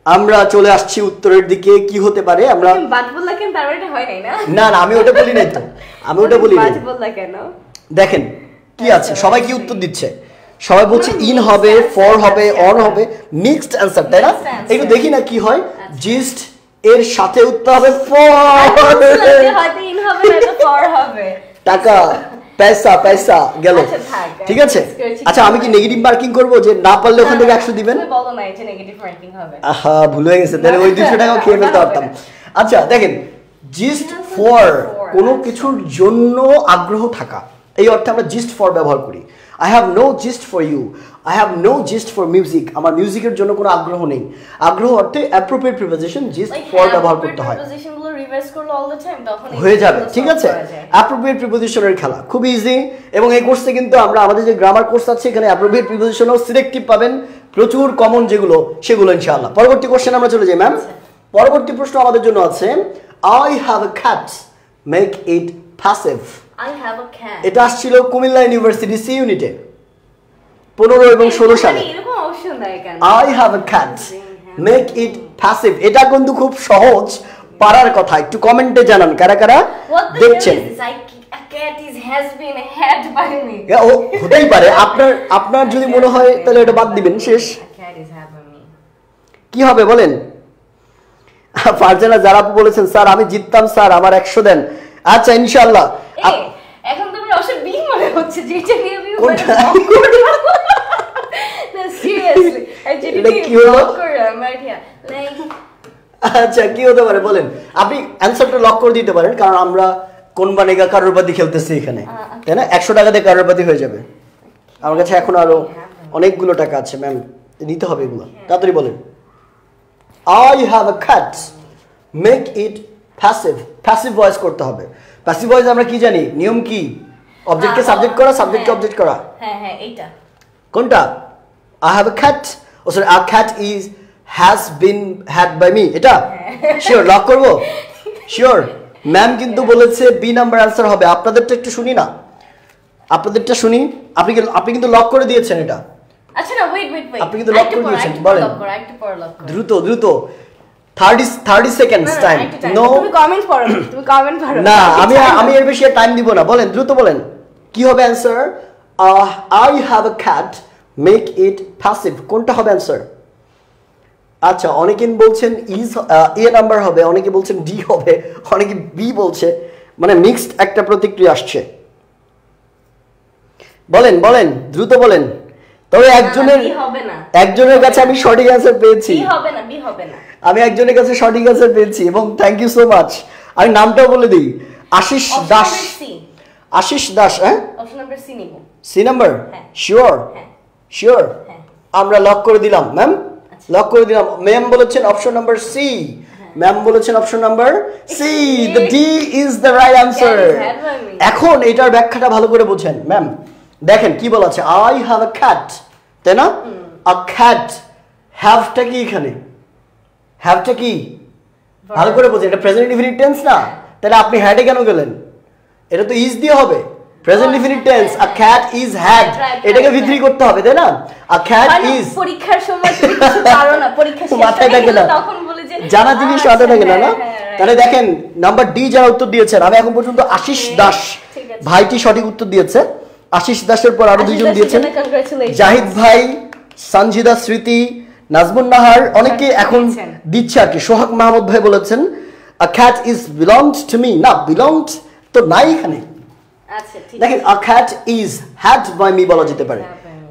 আমরা চলে আসছি উত্তরের দিকে, কি হতে পারে? আমরা
বাদ বললা কেন, তার মানে হয় নাই না?
না না আমি ওটা বলি নাই তো, আমি ওটা বলি নাই।
বাদ বললা কেন?
দেখেন কি আছে, সবাই কি উত্তর দিচ্ছে, সবাই বলছে ইন হবে, ফর হবে, অন হবে, মিক্সড অ্যানসার, তাই না? একটু দেখি না কি হয়। জিস্ট এর সাথে উত্তর হবে ফর,
হয়তো ইন হবে না তো ফর হবে।
টাকা পয়সা পয়সা গেল, ঠিক আছে? আচ্ছা আমি কি নেগেটিভ মার্কিং করব যে না পারলে ওখান থেকে 100 দিবেন?
তুমি বলো না এটা নেগেটিভ মার্কিং হবে।
আহা ভুল হয়ে গেছে, তাহলে ওই 200 টাকা খেয়ে ফেলতে পারতাম। আচ্ছা দেখেন জিস্ট ফর কোনো কিছুর জন্য আগ্রহ থাকা, এই অর্থে আমরা জিস্ট ফর ব্যবহার করি। I have no gist for you, I have no gist for music, আমার মিউজিকের জন্য কোনো আগ্রহ নেই। আগ্রহ অর্থে অ্যাপ্রোপ্রিয়েট প্রিপোজিশন জিস্ট ফর ব্যবহার করতে হয়,
প্রিপোজিশনগুলো রিভার্স করলে অল দ্য টাইম তখন
হয়ে যাবে, ঠিক আছে? অ্যাপ্রোপ্রিয়েট প্রিপোজিশনের খেলা খুবই ইজি, এবং এই কোর্সে কিন্তু আমরা আমাদের যে গ্রামার কোর্স আছে এখানে অ্যাপ্রোপ্রিয়েট প্রিপোজিশনও সিলেক্টিভ পাবেন, প্রচুর কমন যেগুলো সেগুলো ইনশাআল্লাহ। পরবর্তী কোশ্চেন আমরা চলে যাই ম্যাম। পরবর্তী প্রশ্ন আমাদের জন্য আছে I have a cat make it passive.
I have a cat,
এটা আসছিল কুমিল্লা ইউনিভার্সিটি সি ইউনিটে 15 এবং 16 সালে।
এরকম অপশন দেয় কেন?
I have a cat make it passive, এটা কিন্তু খুব সহজ, পারার কথা। একটু কমেন্টে জানান কারা কারা দেখছেন। ও হতেই পারে, আপনার যদি মনে হয় তাহলে এটা বাদ দিবেন, শেষ। কি হবে বলেন? ফারজানা যারা বলেছেন স্যার আমি জিততাম স্যার, আমার 100 দেন। আচ্ছা ইনশাআল্লাহ।
এখন তো আমার অসব বি মনে হচ্ছে যে এটা নিয়ে আমি
কোনটা?
না সিরিয়াসলি
এটা কি হলো?
লাইক
আচ্ছা কি হতে পারে বলেন? আপনি অ্যানসারটা লক করে দিতে পারেন, কারণ আমরা কোন বানেগা কারোরবাদী খেলতেছি এখানে, তাই না? 100 টাকা দিয়ে কারোরবাদী হয়ে যাবে। আমার কাছে এখন আরো অনেকগুলো টাকা আছে ম্যাম, নিতে হবে এগুলো, তাড়াতাড়ি বলেন। I have a cat make it passive, passive voice করতে হবে। প্যাসিভ ভয়েস আমরা কি জানি, নিয়ম কি? অবজেক্টকে সাবজেক্ট করা, সাবজেক্টকে অবজেক্ট করা।
হ্যাঁ হ্যাঁ এইটা
কোনটা? I have a cat, oh sorry a cat is has been had by me, এটা শিওর লক করব? শিওর। ম্যাম কিন্তু বলেছে বি নাম্বার অ্যানসার হবে। আপনাদেরটা একটু শুনি না, আপনাদেরটা শুনি। আপনি কিন্তু লক করে দিয়েছেন এটা।
আচ্ছা না ওয়েট
আপনি কিন্তু লক করে দিয়েছেন, বলেন দ্রুত দ্রুত। 30 সেকেন্ডস টাইম। নো
তুমি কমেন্ট পড়ো, তুমি কমেন্ট পড়ো
না, আমি এর বেশি টাইম দিব না। বলেন দ্রুত বলেন কি হবে answer? I have a cat make it passive, কোনটা হবে অ্যানসার? আচ্ছা অনেকে বলছেন ইজ এ নাম্বার হবে, অনেকে বলছেন ডি হবে, অনেকে বি বলছে, মানে মিক্সড একটা প্রতিক্রিয়া আসছে। বলেন বলেন দ্রুত বলেন। তবে একজনের কাছে আমি সঠিক অ্যানসার পেয়েছি, আমি একজনের কাছে সঠিক অ্যানসার পেয়েছি এবং থ্যাংক ইউ সো মাচ। আমি নামটাও বলে দিই, আশিস দাস। আশিস দাস, হ্যাঁ
অপশন নাম্বার সি নিব।
C number? শিওর শিওর, আমরা লক করে দিলাম ম্যাম, লক করে দিলাম। ম্যাম বলেছেন অপশন নাম্বার সি, ম্যাম বলেছেন option number C, the D is the right answer. এখন এটার ব্যাখ্যাটা ভালো করে বোঝেন ম্যাম। দেখেন কি বলা আছে, আই হ্যাভ আ ক্যাট, তাই না? আ ক্যাট, হ্যাভটা কি এখানে? হ্যাভটা কি ভালো করে বোঝেন, এটা প্রেজেন্ট ইনফিনিট টেন্স না, তাহলে আপনি হ্যাডে কেন গেলেন? এটা তো ইজ দিয়ে হবে, present infinite tense. A cat is had, এটাকে ভিতরি করতে হবে, তাই না? আ ক্যাট ইজ,
পরীক্ষার সময় তুমি কিছু পারো না, পরীক্ষা শেষ
মাথায় থাকে না,
তখন বলে যে
জানা জিনিস মাথায় থাকে না, না? তাহলে দেখেন নাম্বার ডি যারা উত্তর দিয়েছেন, আমি এখন পর্যন্ত আশিস দাস ভাইটি সঠিক উত্তর দিয়েছে। আশিস দাসের পর আরো দুইজন দিয়েছেন, জাহিদ ভাই, সঞ্জিদা স্মৃতি, নাজমুন নাহার অনেকে এখন দিচ্ছে আর কি। সোহাগ মাহমুদ ভাই বলেছেন a cat is belonged to me, না belonged তো নাই এখানে।
আচ্ছা ঠিক
দেখেন a cat is had by me বলা যেতে পারে।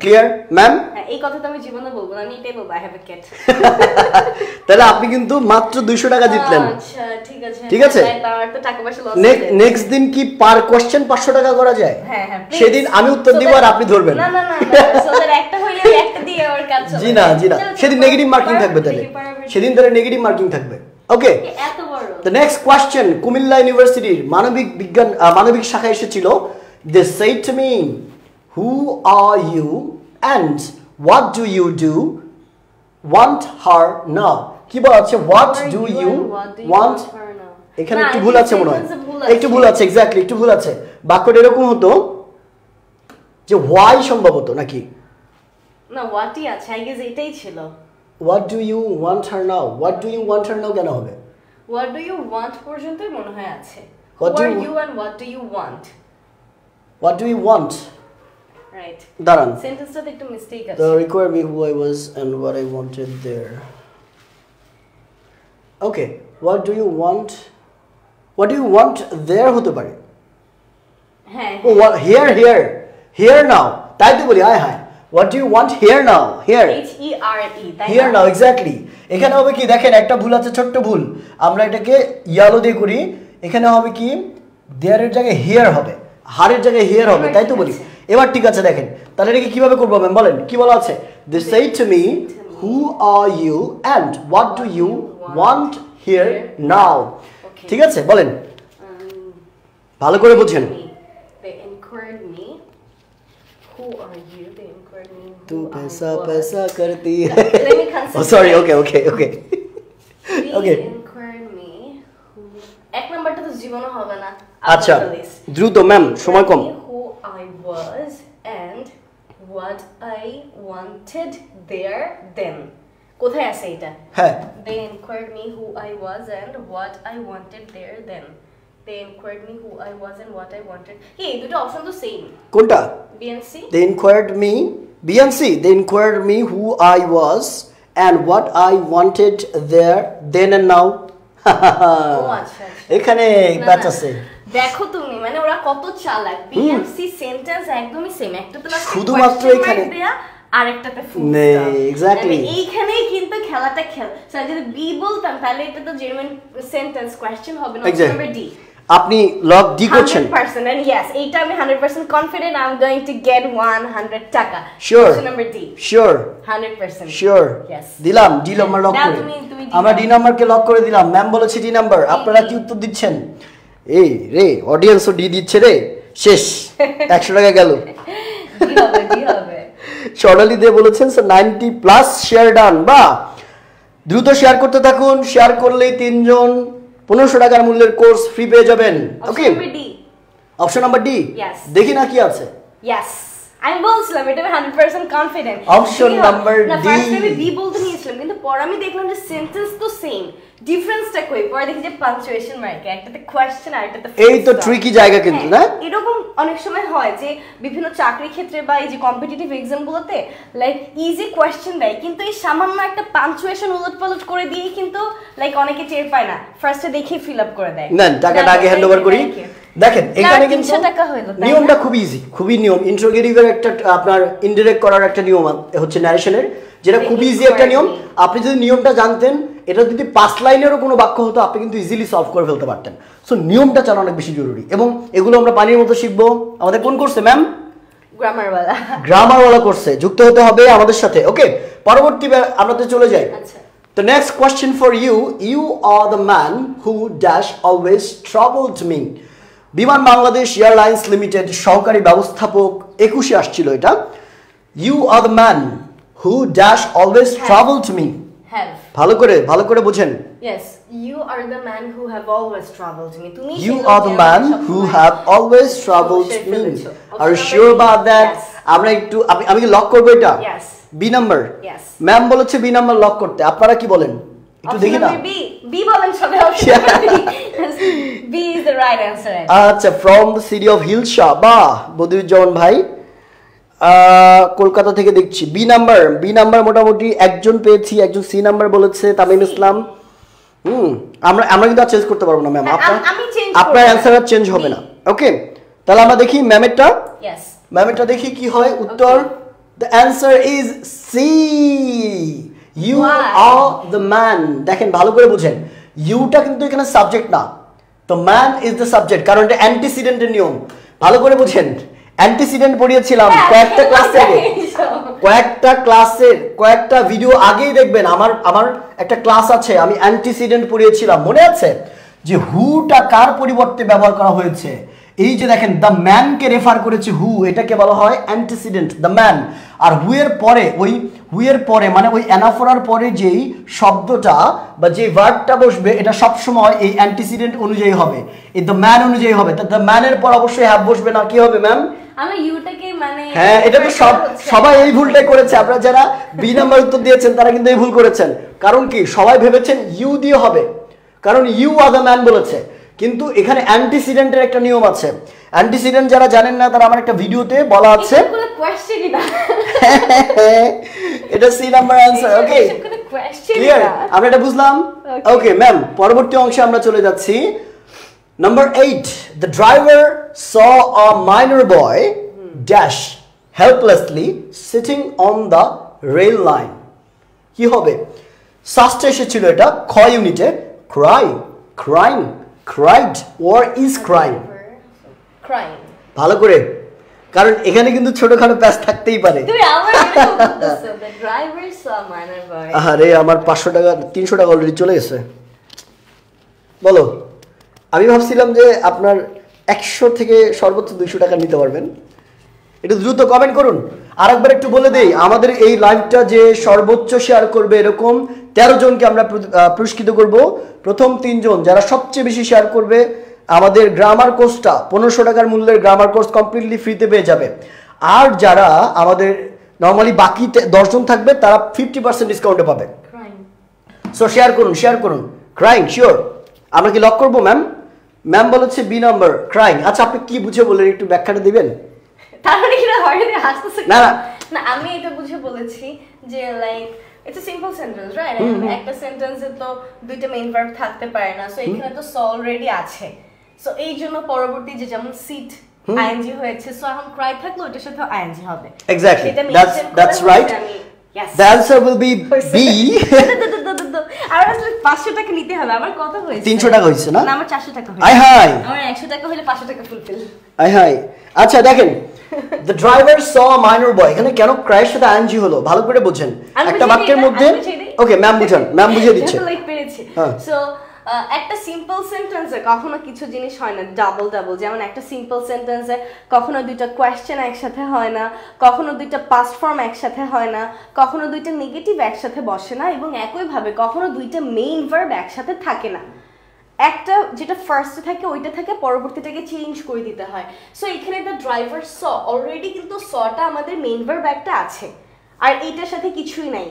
Clear ma'am?
এই কথা তো আমি জীবনে বলবো না, আমি এটাই বলবো I have a cat।
তাহলে আপনি কিন্তু মাত্র 200 টাকা জিতলেন।
আচ্ছা ঠিক আছে,
ঠিক আছে।
আমার তো টাকা পয়সা লস।
নেক্সট দিন কি পার কোশ্চেন 500 টাকা করা যায়?
হ্যাঁ হ্যাঁ,
সেদিন আমি উত্তর দিব আর আপনি ধরবেন।
না না না, সোদের একটা হইলে একটা দিয়ে আমার কাজ চলে।
জি না সেদিন নেগেটিভ মার্কিং থাকবে, তাহলে সেদিন তাহলে নেগেটিভ মার্কিং থাকবে। ওকে,
এত বড়।
দ্য নেক্সট কোশ্চেন কুমিল্লা ইউনিভার্সিটির মানবিক বিজ্ঞান মানবিক শাখায় এসেছিল। They said to me who are you and what do you do want her now. কি বলা আছে? হোয়াট ডু ইউ ওয়ান্ট, এখানে একটু ভুল আছে মনে হয়, একটু ভুল আছে, এক্স্যাক্টলি একটু ভুল আছে। বাক্যটা এরকম হতো যে হোয়াই সম্ভবত নাকি
না, হোয়াটই আছে, আই গেস এটাই ছিল।
What do you want her now, what do you want her now কেন হবে?
হোয়াট ডু ইউ ওয়ান্ট পর্যন্তই মনে হয় আছে।
What do
Who are
you-
you and what do you want?
What do you want,
right,
দাঁড়ান,
সেন্টেন্সটাতে একটু মিস্টেক আছে।
the require me who I was and what I wanted there. Okay, what do you want, what do you want there হতে পারে।
হ্যাঁ
ও here now, তাই তো বলি হায় what do you want here now, here
HERE, তাই
here
না?
now, exactly। এখানে হবে কি দেখেন, একটা ভুল আছে, ছোট্ট ভুল, আমরা এটাকে ইয়েলো দিয়ে করি। এখানে হবে কি there এর জায়গায় here হবে, হারের জায়গায় here হবে, তাই তো বলি। এবার ঠিক আছে, দেখেন তাহলে এটাকে কিভাবে করবো ম্যাম বলেন, কি বলা আছে? they say to me who are you and what do you want here now। ঠিক আছে, বলেন ভালো করে বুঝেন।
They inquired me who are you, they inquired me who
तू
I
पैसा
was.
पैसा करती है।
Let me consider.
Oh sorry, okay
They
okay
inquired me who, এক নাম্বারটা তো জীবনও হবে না।
আচ্ছা
After this.
দ্রুত ম্যাম, সময় কম।
Who I was and what I wanted there then. কোথায় আছে এটা?
হ্যাঁ
They inquired me who I was and what I wanted there then. They inquired me who I was and what I wanted. এই দুটো অপশন তো সেম।
কোনটা?
BNC?
they inquired me, BNC, they inquired me who I was and what I wanted there then and now।
ও আচ্ছা।
এখানে
না,
ব্যাচ
না।
আছে।
দেখো তুমি, মানে ওরা কত চালাক। BNC সেন্টেন্স একদমই সেম, একটাতে লাস্ট
শুধুমাত্র এখানে
দেয়া আরেকটাতে ফুল
নেই,
স্টপ।
exactly।
এইখানেই কিন্তু খেলাটা স্যার যদি বি বলতাম তাহলে এটা তো জেনুইন সেন্টেন্স কোশ্চেন হবে না।
Exactly।
নাম্বার ডি,
আপনি লগ ডি করছেন।
100% and yes, এইটা আমি 100% confident I'm going to get 100 টাকা।
Sure।
Option number D,
sure
100%।
Sure
Yes।
দিলাম ডি নাম্বার লক
দাও
করে,
তুমি D
আমরা ডি নাম্বারকে লক করে দিলাম। ম্যাম বলেছে ডি নাম্বার, আপনারা কি উত্তর দিচ্ছেন? এই রে অডিয়েন্সও ডি দিচ্ছে রে, শেষ 100 টাকা গেল।
ডি হবে, ডি হবে।
স্বর্ণালী দে বলেছেন স্যার 90+ শেয়ার ডান। বা দ্রুত শেয়ার করতে থাকুন, শেয়ার করলেই 3 জন 1500 টাকার মূল্যের কোর্স ফ্রি পেয়ে যাবেন। ওকে,
Option number D,
option number D.
Yes।
দেখি না কি আছে।
yes, আমি বলছিলাম এটা আমি 100% confident.
Option number D।
First আমি বি বলতে নিয়েছিলাম, কিন্তু পরে আমি দেখলাম যে সেন্টেন্স তো সেম, ডিফারেন্সটা কই? পরে দেখি যে পাঞ্চুয়েশন মার্ক, একটাতে কোশ্চেন আর একটাতে
এই তো ট্রিকি জায়গা কিন্তু, না?
এরকম অনেক সময় হয় যে বিভিন্ন চাকরি ক্ষেত্রে বা এই যে কম্পিটিটিভ এক্সাম গুলোতে লাইক ইজি কোশ্চেন দেয়, কিন্তু এই সামান্য একটা পাঞ্চুয়েশন উলটপালট করে দিয়ে কিন্তু লাইক অনেকে টের পায় না, ফার্স্টে দেখে ফিল আপ করে দেয়।
নেন টাকাটা আগে হ্যান্ড ওভার করি। দেখেন এখানে কিন্তু
300 টাকা হলো, তাই না?
নিয়মটা খুব ইজি, খুবই নিয়ম। ইন্ট্রোগেটিভের একটা আপনার ইনডিরেক্ট করার একটা নিয়ম হচ্ছে ন্যারেশনের, যেটা খুব ইজি একটা নিয়ম। আপনি যদি নিয়মটা জানতেন, এটা যদি 5 লাইনেরও কোনো বাক্য হতো আপনি কিন্তু ইজিলি সলভ করে ফেলতে পারতেন। সো নিয়মটা জানা অনেক বেশি জরুরি, এবং এগুলো আমরা পানির মতো শিখবো। আমাদের কোন কোর্সে ম্যাম?
গ্রামারওয়ালা।
গ্রামারওয়ালা কোর্সে যুক্ত হতে হবে আমাদের সাথে। ওকে, পরবর্তী আমরা তো চলে যাই।
আচ্ছা,
The next question for you, you are the man who dash always troubled me. বিমান বাংলাদেশ এয়ারলাইন্স লিমিটেড সহকারী ব্যবস্থাপক 21 আসছিল এটা। You are the man who dash always troubled me.
have,
ভালো করে বুঝেন।
yes, you are the man who have always troubled me. তুমি
You are the man who have always troubled me. Are you sure about that? আমরা একটু আমি কি লক করব এটা?
Yes।
B number?
Yes।
Ma'am বলেছে বি নাম্বার লক করতে, আপনারা কি বলেন একটু দেখি না।
বি বলেন সবাই। Option B is the right answer।
আচ্ছা, from the city of hilsa. বাহ, বদিউজ্জামান ভাই কলকাতা থেকে দেখছি। বি নাম্বার মোটামুটি একজন পেয়েছি, একজন সি নাম্বার বলেছে তামিম ইসলাম। আমরা কিন্তু আর চেঞ্জ করতে পারবো না ম্যাম, আপনার অ্যান্সার আর চেঞ্জ হবে না। ওকে, তাহলে আমরা দেখি ম্যামেরটা। ম্যামেরটা দেখি কি হয় উত্তর। The answer is C, you are the man. দেখেন ভালো করে বুঝেন, ইউটা কিন্তু এখানে সাবজেক্ট না, তো ম্যান ইজ দ্য সাবজেক্ট, কারণ এটা অ্যান্টিসিডেন্টের নিয়ম। ভালো করে বুঝেন, অ্যান্টিসিডেন্ট পড়িয়েছিলাম কয়েকটা ক্লাস আগে, কয়েকটা ভিডিও আগেই দেখবেন। আমার একটা ক্লাস আছে, আমি অ্যান্টিসিডেন্ট পড়িয়েছিলাম, মনে আছে? যে হুটা কার পরিবর্তে ব্যবহার করা হয়েছে। এই যে দেখেন দ্য ম্যানকে রেফার করেছে হু, এটাকে বলা হয় অ্যান্টিসিডেন্ট, দ্য ম্যান। আর হুয়ের পরে মানে ওই অ্যানাফোরার পরে যেই শব্দটা বা যে ভার্বটা বসবে এটা সবসময় এই অ্যান্টিসিডেন্ট অনুযায়ী হবে, এই দ্য ম্যান অনুযায়ী হবে। তা দ্য ম্যানের পর অবশ্যই হ্যাভ বসবে না, কি হবে ম্যাম?
আমি ইউটাকে মানে
হ্যাঁ, এটা তো সবাই এই ভুলটাই করেছে। আপনারা যারা বি নাম্বার উত্তর দিয়েছেন তারা কিন্তু এই ভুল করেছেন। কারণ কি, সবাই ভেবেছেন ইউ দিয়ে হবে, কারণ ইউ আর দ্য ম্যান বলেছে, কিন্তু এখানে অ্যান্টিসিডেন্টের একটা নিয়ম আছে। অ্যান্টিসিডেন্ট যারা জানেন না তারা আমার একটা ভিডিওতে বলা আছে, এটা সি নাম্বার অ্যানসার। ওকে, ক্লিয়ার, আমরা এটা বুঝলাম। ওকে ম্যাম, পরবর্তী অংশে আমরা চলে যাচ্ছি। Number 8, the driver saw a minor boy dash helplessly sitting on the rail line. কি হবে? সাস্টে এসেছিল এটা খ ইউনিটে, crying, cried or is crying. ভালো করে, কারণ এখানে কিন্তু ছোটখাটো প্যাচ থাকতেই পারে। আরে আমার 500 টাকা 300 টাকা অলরেডি চলে গেছে। বলো, আমি ভাবছিলাম যে আপনার 100 থেকে সর্বোচ্চ 200 টাকা নিতে পারবেন। একটু দ্রুত কমেন্ট করুন। আরেকবার একটু বলে দেই, আমাদের এই লাইভটা যে সর্বোচ্চ শেয়ার করবে এরকম 13 জনকে আমরা পুরস্কৃত করব। প্রথম 3 জন যারা সবচেয়ে বেশি শেয়ার করবে আমাদের গ্রামার কোর্সটা 1500 টাকার মূল্যের গ্রামার কোর্স কমপ্লিটলি ফ্রিতে পেয়ে যাবে। আর যারা আমাদের নরমালি বাকি 10 জন থাকবে তারা 50% ডিসকাউন্টে পাবে। সো শেয়ার করুন। Crying sure. আমরা কি লক করবো ম্যাম? ম্যাম বলেছে বি নাম্বার ক্রাইং। আচ্ছা, আপনি কি বুঝে বললেন একটু ব্যাখ্যাটা দিবেন?
তার মানে কি হয়নি হাসতেছে? না আমি এটা বুঝে বলেছি যে like it's a simple sentence, right? একটা সেন্টেন্সে তো দুইটা মেইন ভার্ব থাকতে পারে না, সো এখানে তো স অলরেডি আছে। সো এই জন্য পরবর্তী যে যেমন সিট আইএনজি হয়েছে, সো এখন ক্রাই থাকলো ওটার সাথে আইএনজি হবে।
Exactly, that's right. The answer will be B.
আর আসলে 500 টাকা নিতে হবে। আমার কত হয়েছে?
300 টাকা হইছে না?
না, আমার 400 টাকা হইছে।
আই হাই,
আমার 100 টাকা হলে 500 টাকা ফুলফিল।
I high. আচ্ছা দেখেন, the driver saw a minor boy, এখানে কেন ক্রাইয়ের সাথে আইএনজি হলো ভালো করে বুঝেন। একটা বাক্যের মধ্যে ওকে ম্যাম বুঝান, ম্যাম বুঝিয়ে দিচ্ছে।
সো একটা সিম্পল সেন্টেন্সে কখনো কিছু জিনিস হয় না ডাবল, যেমন একটা সিম্পল সেন্টেন্সে কখনো দুইটা কোয়েশ্চেন একসাথে হয় না, কখনো দুইটা পাস্ট ফর্ম একসাথে হয় না, কখনো দুইটা নেগেটিভ একসাথে বসে না, এবং একইভাবে কখনো দুইটা মেইন ভার্ব একসাথে থাকে না। একটা যেটা ফার্স্টে থাকে ওইটা থাকে, পরবর্তীটাকে চেঞ্জ করে দিতে হয়। সো এখানে দ্য ড্রাইভার স, অলরেডি কিন্তু সটা আমাদের মেইন ভার্ব একটা আছে আর এইটার সাথে কিছুই নাই।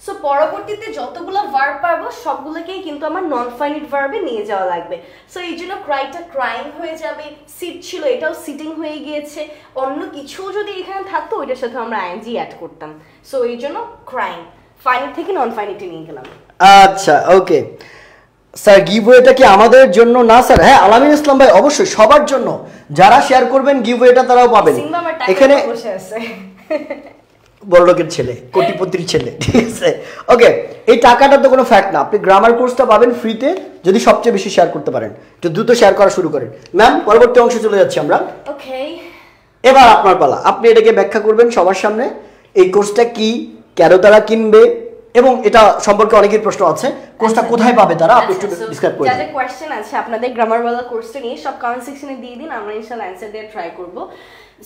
সো পরবর্তীতে যতগুলো ভার্ব পাবো সবগুলোকেই কিন্তু আমার নন ফাইনাইট ভার্বে নিয়ে যাওয়া লাগবে। সো এই জন্য ক্রাইটা ক্রাইং হয়ে যাবে, সিট ছিল এটাও সিটিং হয়ে গিয়েছে, অন্য কিছু যদি এখানে থাকতো ওইটার সাথে আমরা আইএনজি অ্যাড করতাম। সো এই জন্য ক্রাইং ফাইনাইট থেকে নন ফাইনাইটে নিয়ে গেলাম।
আচ্ছা ওকে স্যার, গিভওয়েটা কি আমাদের জন্য না স্যার? হ্যাঁ, আলামিন ইসলাম ভাই অবশ্যই সবার জন্য, যারা শেয়ার করবেন গিভওয়েটা তারাও পাবেন। এখানে
বসে আছে
বড়লোকের ছেলে, কোটিপতির ছেলে, ঠিক আছে? ওকে, এই টাকাটা তো কোনো ফ্যাক্ট না, আপনি গ্রামার কোর্সটা পাবেন ফ্রিতে যদি সবচেয়ে বেশি শেয়ার করতে পারেন। একটু দ্রুত শেয়ার করা শুরু করেন ম্যাম। পরবর্তী অংশে চলে যাচ্ছি আমরা।
ওকে,
এবার আপনার পালা, আপনি এটাকে ব্যাখ্যা করবেন সবার সামনে, এই কোর্সটা কি, কেন তারা কিনবে, এবং এটা সম্পর্কে অনেকের প্রশ্ন আছে, কোর্সটা কোথায় পাবে তারা, আপনি একটু ডিসক্রাইব করুন।
যাদের কোশ্চেন আছে আপনাদের গ্রামারওয়ালা কোর্সটা নিয়ে সব কমেন্ট সেকশনে দিয়ে দিন, আমরা ইনশাআল্লাহ অ্যানসার দিয়ে ট্রাই করব।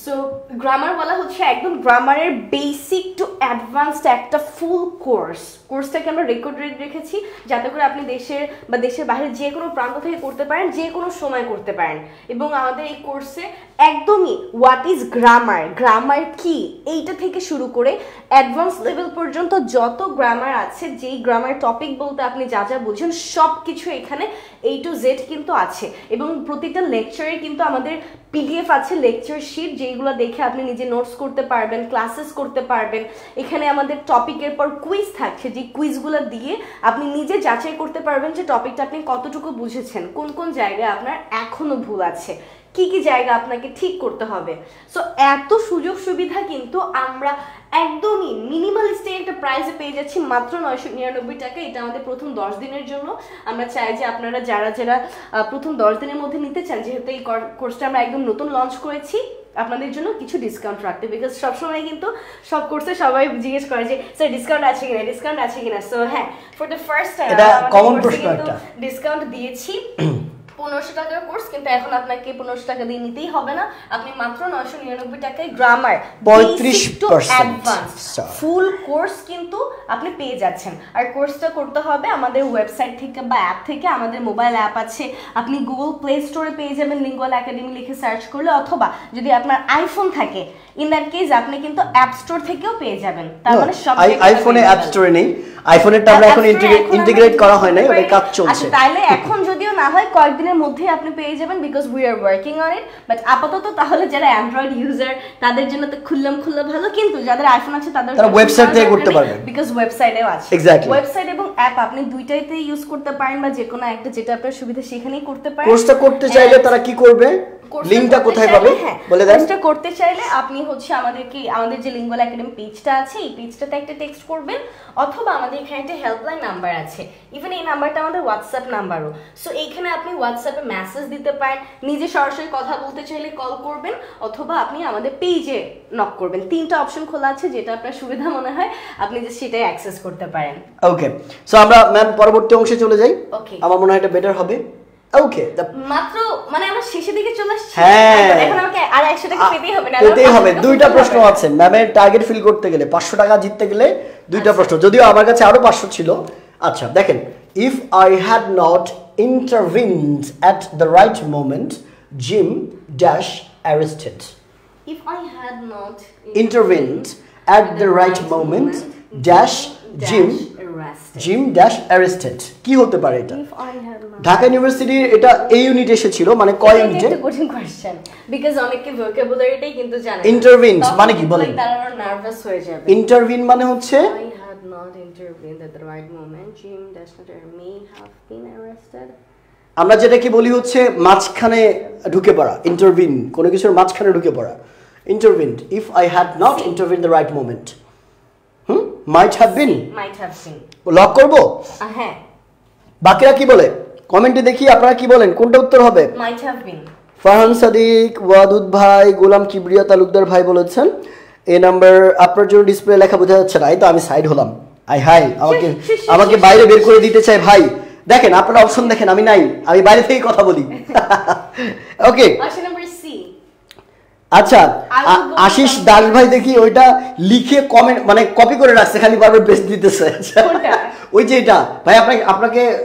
সো গ্রামারওয়ালা হচ্ছে একদম গ্রামারের বেসিক টু অ্যাডভান্সড একটা ফুল কোর্সটাকে আমরা রেকর্ড রেখেছি যাতে করে আপনি দেশের বা দেশের বাইরে যে কোনো প্রান্ত থেকে করতে পারেন, যে কোনো সময় করতে পারেন। এবং আমাদের এই কোর্সে একদমই হোয়াট ইজ গ্রামার, গ্রামার কি, এইটা থেকে শুরু করে অ্যাডভান্স লেভেল পর্যন্ত যত গ্রামার আছে, যেই গ্রামার টপিক বলতে আপনি যা যা বুঝেন সব কিছু এখানে A to Z কিন্তু আছে। এবং প্রতিটা লেকচারে কিন্তু আমাদের PDF আছে, লেকচার শিট, যেগুলো দেখে আপনি নিজে নোটস করতে পারবেন, ক্লাসেস করতে পারবেন। এখানে আমাদের টপিকের পর কুইজ থাকছে, যে কুইজগুলো দিয়ে আপনি নিজে যাচাই করতে পারবেন যে টপিকটা আপনি কতটুকু বুঝেছেন, কোন কোন জায়গায় আপনার এখনো ভুল আছে, কি কি জায়গা আপনাকে ঠিক করতে হবে। সো এত সুযোগ সুবিধা কিন্তু আমরা একদমই মিনিমালিস্টিক একটা প্রাইসে পেয়ে যাচ্ছি, মাত্র 999 টাকা। এটা আমাদের প্রথম 10 দিনের জন্য। আমরা চাই যে আপনারা যারা যারা প্রথম 10 দিনের মধ্যে নিতে চান, যেহেতু এই কোর্সটা আমরা একদম নতুন লঞ্চ করেছি, আপনাদের জন্য কিছু ডিসকাউন্ট রাখতে, বিকজ সবসময় কিন্তু সব কোর্সে সবাই জিজ্ঞেস করে যে স্যার ডিসকাউন্ট আছে কিনা, ডিসকাউন্ট আছে কিনা। সো হ্যাঁ, ফর দ্য ফার্স্ট টাইম আমরা ডিসকাউন্ট দিয়েছি। 1500 টাকার কোর্স, কিন্তু এখন আপনাকে 1500 টাকা দিয়ে নিতেই হবে না, আপনি মাত্র 999 টাকায় গ্রামার
35%
ফুল কোর্স কিন্তু আপনি পেয়ে যাচ্ছেন। আর কোর্সটা করতে হবে আমাদের ওয়েবসাইট থেকে বা অ্যাপ থেকে। আমাদের মোবাইল অ্যাপ আছে, আপনি গুগল প্লে স্টোরে পেয়ে যাবেন, লিঙ্গুয়াল একাডেমি লিখে সার্চ করলে, অথবা যদি আপনার আইফোন থাকে, ইন দ্যাট কেস আপনি কিন্তু অ্যাপ স্টোর থেকেও পেয়ে যাবেন। তার মানে সব
আইফোনে অ্যাপ স্টোরে নেই, আইফোনেরটা আমরা এখন ইন্টিগ্রেট করা হয় নাই, ওটা কাজ চলছে।
আচ্ছা, তাহলে এখন যদিও না হয় কয়েকদিনের মধ্যে আপনি পেয়ে যাবেন, because we are working on it. But আপাতত তাহলে যারা অ্যান্ড্রয়েড ইউজার তাদের জন্য তো খুললাম ভালো, কিন্তু যাদের আইফোন আছে তাদের
ওয়েবসাইট থেকে করতে পারবেন,
বিকজ ওয়েবসাইটেও আছে।
এক্স্যাক্টলি,
ওয়েবসাইট এবং অ্যাপ আপনি দুইটাইতে ইউজ করতে পারেন, বা যে কোনো একটা যেটা আপনার সুবিধা সেখানেই করতে পারেন।
কোর্সটা করতে চাইলে তারা কি করবে, লিংকটা কোথায় পাবে বলে দেন।
কোর্সটা করতে চাইলে আপনি হচ্ছে আমাদের যে লিঙ্গুয়াল একাডেমি পেজটা আছে, এই পেজটাতে একটা টেক্সট করবেন, অথবা আমাদের এখানে একটা হেল্পলাইন নাম্বার আছে, ইভেন এই নাম্বারটা আমাদের হোয়াটসঅ্যাপ নাম্বারও। সো এইখানে আপনি হোয়াটসঅ্যাপে মেসেজ দিতে পারেন, নিজে সরাসরি কথা বলতে চাইলে কল করবেন, অথবা আপনি আমাদের পেজে নক করবেন। 3টা অপশন খোলা আছে, যেটা আপনার সুবিধা মনে হয় আপনি যে সেটাই অ্যাক্সেস করতে পারেন।
ওকে, সো আমরা ম্যাম পরবর্তী অংশে চলে যাই।
ওকে,
আমার মনে হয় এটা বেটার হবে। ওকে,
মাত্র মানে আমরা শেষের দিকে চলে আসছি।
হ্যাঁ,
এখন আমাকে আর 100 টাকা পেতেই হবে না?
পেতেই হবে। দুইটা প্রশ্ন আছে ম্যামের, টার্গেট ফিল করতে গেলে 500 টাকা জিততে গেলে দুইটা প্রশ্ন, যদিও আমার কাছে আরো 500 ছিল। আচ্ছা দেখেন, if I had not intervened at the right moment, Jim dash arrested.
If I had not
intervened at the right moment dash Jim dash arrested. কি হতে পারে এটা? ঢাকা ইউনিভার্সিটির এটা এই ইউনিট এসেছিল, মানে কয় ইউনিটে?
এটা কঠিন কোশ্চেন, বিকজ অনেকে ভোকাবুলারিটাই কিন্তু জানে না।
ইন্টারভিন মানে কি বলেন?
তারা নার্ভাস হয়ে যাবে।
ইন্টারভিন মানে হচ্ছে
I had not intervened at the right moment, Jim Dashner may have been arrested.
আমরা যেটা কি বলি হচ্ছে মাঝখানে ঢুকে পড়া, ইন্টারভিন, কোনো কিছুর মাঝখানে ঢুকে পড়া, intervened. If I had not intervene the right moment, might have been lock করব।
হ্যাঁ,
বাকিরা কি বলে কমেন্টে দেখি, আপনারা কি বলেন, কোনটা উত্তর হবে?
might have been।
Farhan Sadiq, Wadud ভাই, গোলাম কিবরিয়া তালুকদার ভাই বলেছেন এই নাম্বার আপনার জন্য ডিসপ্লে লেখা বোঝা যাচ্ছে না। এই তো আমি সাইড হলাম, আই হাই, আমাকে বাইরে বের করে দিতে চাই ভাই। দেখেন আপনারা অপশন দেখেন, আমি নাই, আমি বাইরে থেকে কথা বলি। ওকে, আচ্ছা আশিস দাস ভাই দেখি ওইটা লিখে কমেন্ট মানে কপি করে রাখছে, খালি বারবার পেস্ট দিতেছে। ওই যে এটা ভাই,